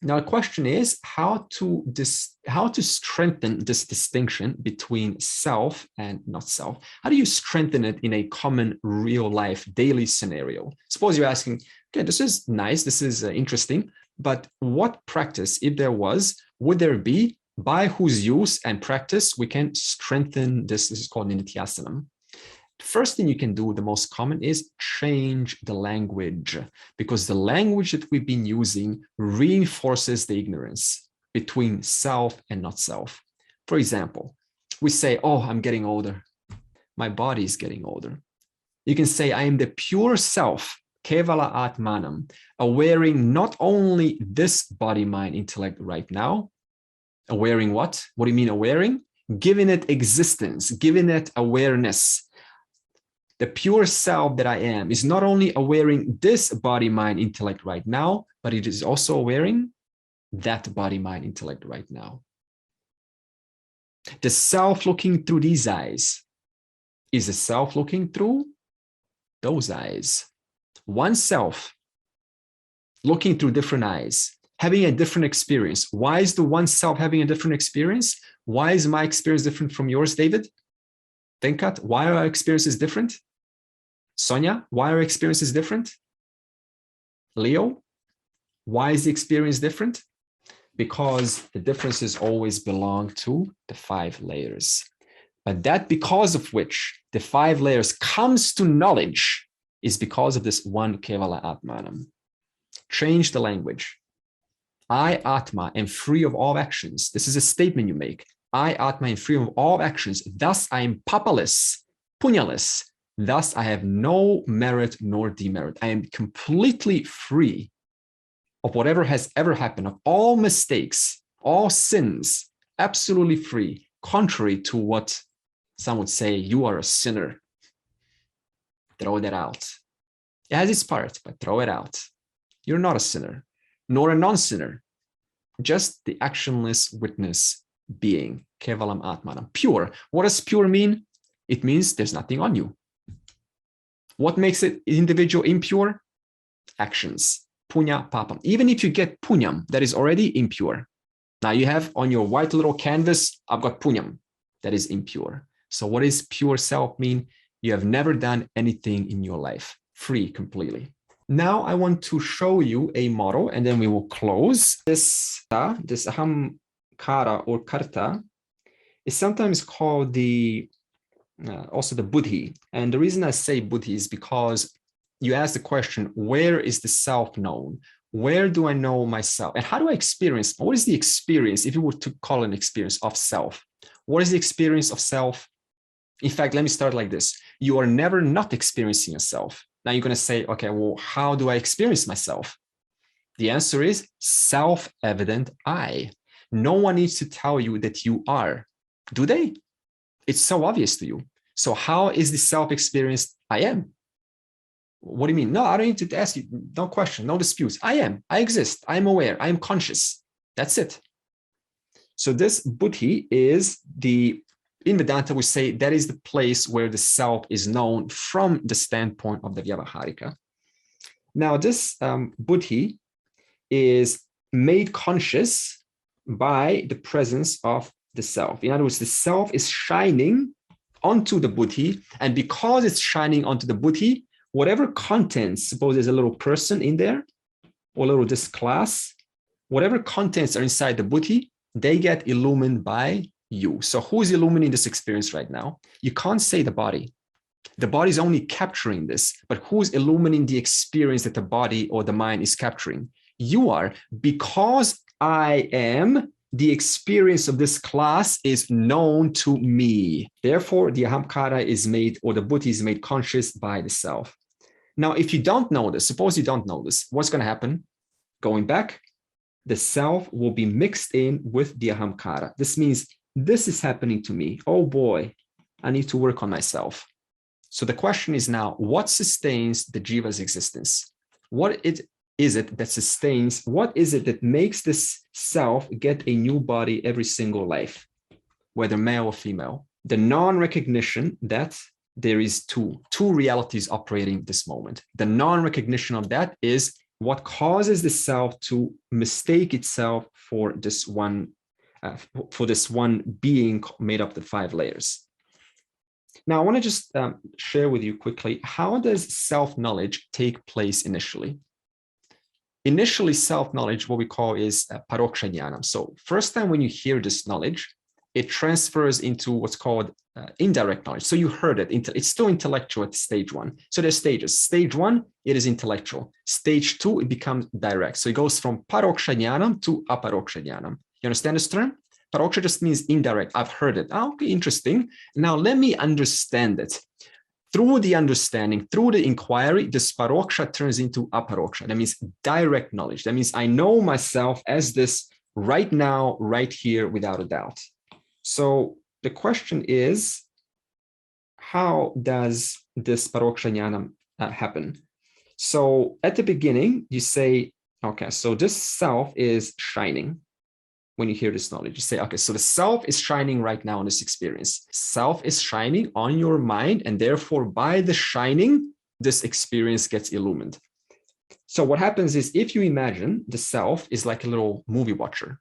Now, the question is how to strengthen this distinction between self and not self. How do you strengthen it in a common real life daily scenario? Suppose you're asking, okay, this is nice, this is interesting, but what practice, if there was, would there be by whose use and practice we can strengthen this? This is called Nityasanam. First thing you can do, the most common, is change the language, because the language that we've been using reinforces the ignorance between self and not self. For example, we say, oh, I'm getting older. My body is getting older. You can say, I am the pure self, Kevala Atmanam, awareing not only this body, mind, intellect right now. Awareing what? What do you mean awareing? Giving it existence, giving it awareness. The pure self that I am is not only awareing this body, mind, intellect right now, but it is also awareing that body, mind, intellect right now. The self looking through these eyes is the self looking through those eyes. One self looking through different eyes, having a different experience. Why is the one self having a different experience? Why is my experience different from yours, David? Venkat, why are our experiences different? Sonia, why are our experiences different? Leo, why is the experience different? Because the differences always belong to the 5 layers. But that because of which the 5 layers comes to knowledge is because of this one Kevala Atmanam. Change the language. I, Atma, am free of all actions. This is a statement you make. I, Atma, am free of all actions. Thus, I am papaless, punyaless. Thus, I have no merit nor demerit. I am completely free of whatever has ever happened, of all mistakes, all sins, absolutely free, contrary to what some would say, you are a sinner. Throw that out. It has its part, but throw it out. You're not a sinner, nor a non-sinner, just the actionless witness being, Kevalam Atmanam, pure. What does pure mean? It means there's nothing on you. What makes it individual impure? Actions, punya, papam. Even if you get punyam, that is already impure. Now you have on your white little canvas, I've got punyam, that is impure. So what does pure self mean? You have never done anything in your life, free completely. Now I want to show you a model and then we will close. This ahamkara or karta is sometimes called also the buddhi. And the reason I say buddhi is because you ask the question, where is the self known? Where do I know myself? And how do I experience? What is the experience, if you were to call an experience of self? What is the experience of self? In fact, let me start like this. You are never not experiencing yourself. Now you're going to say, okay, well, how do I experience myself? The answer is self-evident I. No one needs to tell you that you are. Do they? It's so obvious to you. So how is the self-experience I am? What do you mean? No, I don't need to ask you. No question, no disputes. I am. I exist. I'm aware. I'm conscious. That's it. So this buddhi is in Vedanta, we say that is the place where the self is known from the standpoint of the Vyavaharika. Now, this buddhi is made conscious by the presence of the self. In other words, the self is shining onto the buddhi, and because it's shining onto the buddhi, whatever contents, suppose there's a little person in there, or a little this class, whatever contents are inside the buddhi, they get illumined by you. So who's illuminating this experience right now? You can't say the body. The body is only capturing this, but who's illuminating the experience that the body or the mind is capturing? You are, because I am, the experience of this class is known to me. Therefore, the ahamkara is made, or the buddhi is made conscious by the self. Now, if you don't know this, suppose you don't know this, what's going to happen? Going back, the self will be mixed in with the ahamkara. This means this is happening to me. Oh boy, I need to work on myself. So the question is now, what sustains the jiva's existence? What is it that sustains? What is it that makes this self get a new body every single life, whether male or female? The non-recognition that there is two realities operating this moment. The non-recognition of that is what causes the self to mistake itself for this one being made up of the 5 layers. Now, I want to just share with you quickly, how does self-knowledge take place initially? Initially, self-knowledge, what we call is paroksha jnanam. So first time when you hear this knowledge, it transfers into what's called indirect knowledge. So you heard it. It's still intellectual at stage 1. So there's stages. Stage 1, it is intellectual. Stage 2, it becomes direct. So it goes from paroksha jnanam to aparoksha jnanam. You understand this term? Paroksha just means indirect. I've heard it. Oh, okay, interesting. Now let me understand it. Through the understanding, through the inquiry, this paroksha turns into aparoksha. That means direct knowledge. That means I know myself as this right now, right here, without a doubt. So the question is, how does this paroksha jnanam happen? So at the beginning, you say, okay, so this self is shining. When you hear this knowledge, you say, okay, so the self is shining right now in this experience. Self is shining on your mind, and therefore by the shining, this experience gets illumined. So what happens is, if you imagine the self is like a little movie watcher,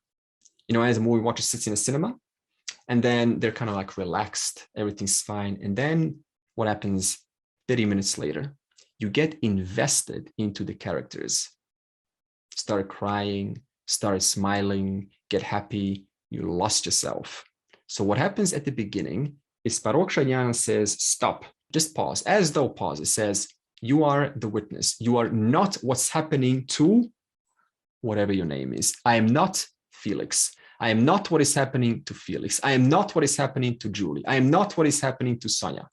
you know, as a movie watcher sits in a cinema, and then they're kind of like relaxed, everything's fine. And then what happens 30 minutes later? You get invested into the characters, start crying, start smiling, get happy, you lost yourself. So what happens at the beginning is paroksha jnana says, stop, just pause, as though pause. It says, you are the witness. You are not what's happening to whatever your name is. I am not Felix. I am not what is happening to Felix. I am not what is happening to Julie. I am not what is happening to Sonia.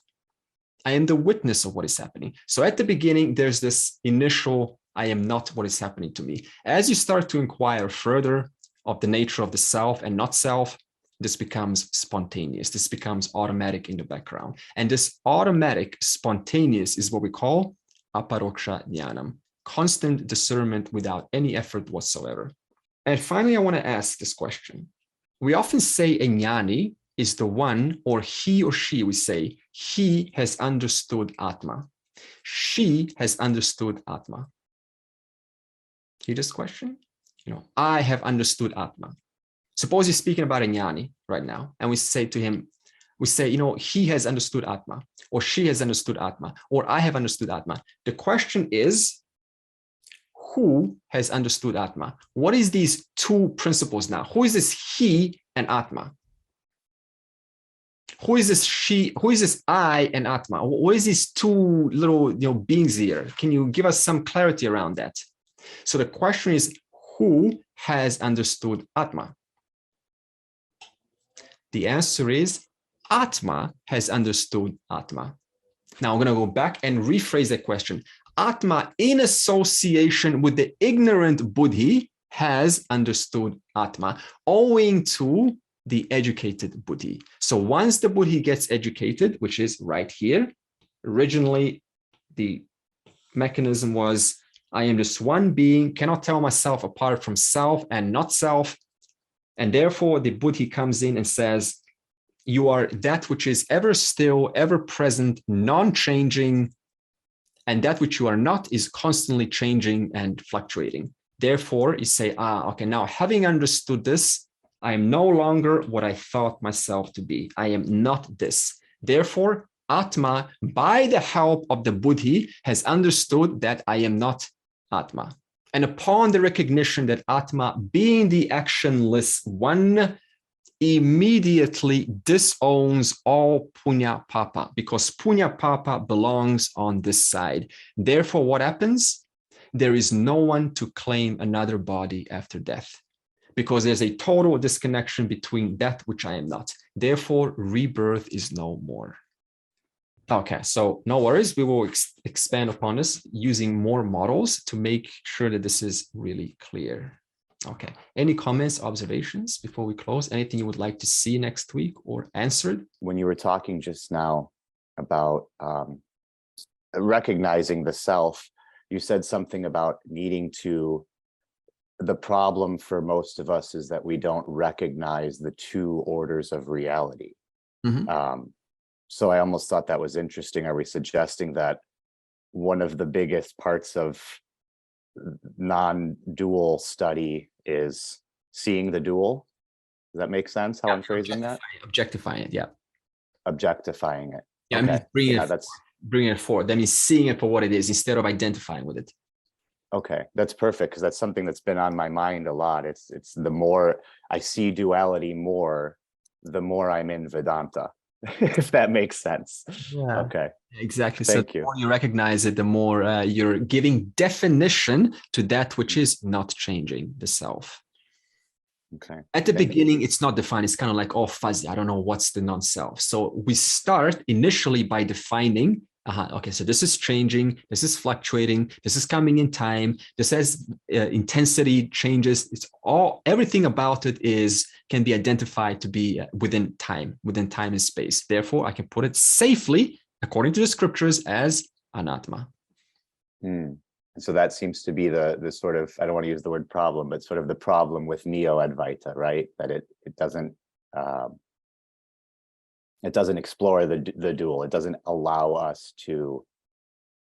I am the witness of what is happening. So at the beginning, there's this initial, I am not what is happening to me. As you start to inquire further of the nature of the self and not self, this becomes spontaneous. This becomes automatic in the background. And this automatic, spontaneous is what we call aparoksha jnanam, constant discernment without any effort whatsoever. And finally, I want to ask this question. We often say a jnani is the one, or he or she, we say, he has understood Atma. She has understood Atma. Hear this question? I have understood Atma. Suppose you're speaking about a jnani right now, and we say to him, he has understood Atma, or she has understood Atma, or I have understood Atma. The question is, who has understood Atma? What is these two principles now? Who is this he and Atma? Who is this she? Who is this I and Atma? What is these two little beings here? Can you give us some clarity around that? So the question is, who has understood Atma? The answer is Atma has understood Atma. Now I'm going to go back and rephrase that question. Atma, in association with the ignorant Buddhi, has understood Atma, owing to the educated Buddhi. So once the Buddhi gets educated, which is right here, originally the mechanism was, I am just one being, cannot tell myself apart from self and not self. And therefore the Buddhi comes in and says, you are that which is ever still, ever present, non-changing, and that which you are not is constantly changing and fluctuating. Therefore, you say, okay, now having understood this, I am no longer what I thought myself to be. I am not this. Therefore, Atma, by the help of the Buddhi, has understood that I am not Atma. And upon the recognition that Atma, being the actionless one, immediately disowns all punya papa, because punya papa belongs on this side. Therefore, what happens? There is no one to claim another body after death, because there's a total disconnection between that which I am not. Therefore, rebirth is no more. Okay, so no worries. We will expand upon this using more models to make sure that this is really clear. Okay, any comments, observations before we close? Anything you would like to see next week or answered? When you were talking just now about recognizing the self, you said something about needing to, the problem for most of us is that we don't recognize the two orders of reality. Mm-hmm. So I almost thought that was interesting. Are we suggesting that one of the biggest parts of non-dual study is seeing the dual? Does that make sense how I'm phrasing that? Objectifying it, yeah. Objectifying it. Yeah, okay. I mean, bringing it forward. That means seeing it for what it is instead of identifying with it. Okay, that's perfect, because that's something that's been on my mind a lot. It's the more I see duality more, the more I'm in Vedanta, if that makes sense. Yeah. Okay. Exactly. Thank so you. The more you recognize it, the more you're giving definition to that which is not changing, the self. Okay. At the beginning, it's not defined. It's kind of like all fuzzy. I don't know what's the non-self. So we start initially by defining, okay, so this is changing, this is fluctuating, this is coming in time, this has intensity changes. It's all, everything about it can be identified to be within time and space. Therefore, I can put it safely, according to the scriptures, as Anatma. So that seems to be the sort of, I don't want to use the word problem, but sort of the problem with Neo-Advaita, right? That it doesn't explore the dual. It doesn't allow us to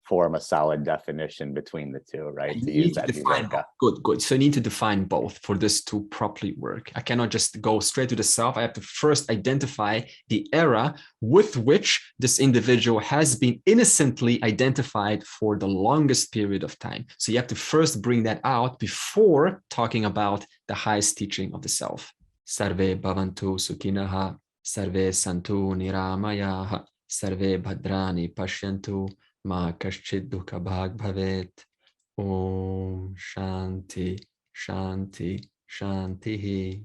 form a solid definition between the two, right? You need to define both. Good. So you need to define both for this to properly work. I cannot just go straight to the self. I have to first identify the era with which this individual has been innocently identified for the longest period of time. So you have to first bring that out before talking about the highest teaching of the self. Sarve bhavantu sukhinaha, sarve santu niramayaha, sarve bhadrani pashyantu, Ma kaschid dukha bhag bhavet. Om Shanti Shanti, Shantihi.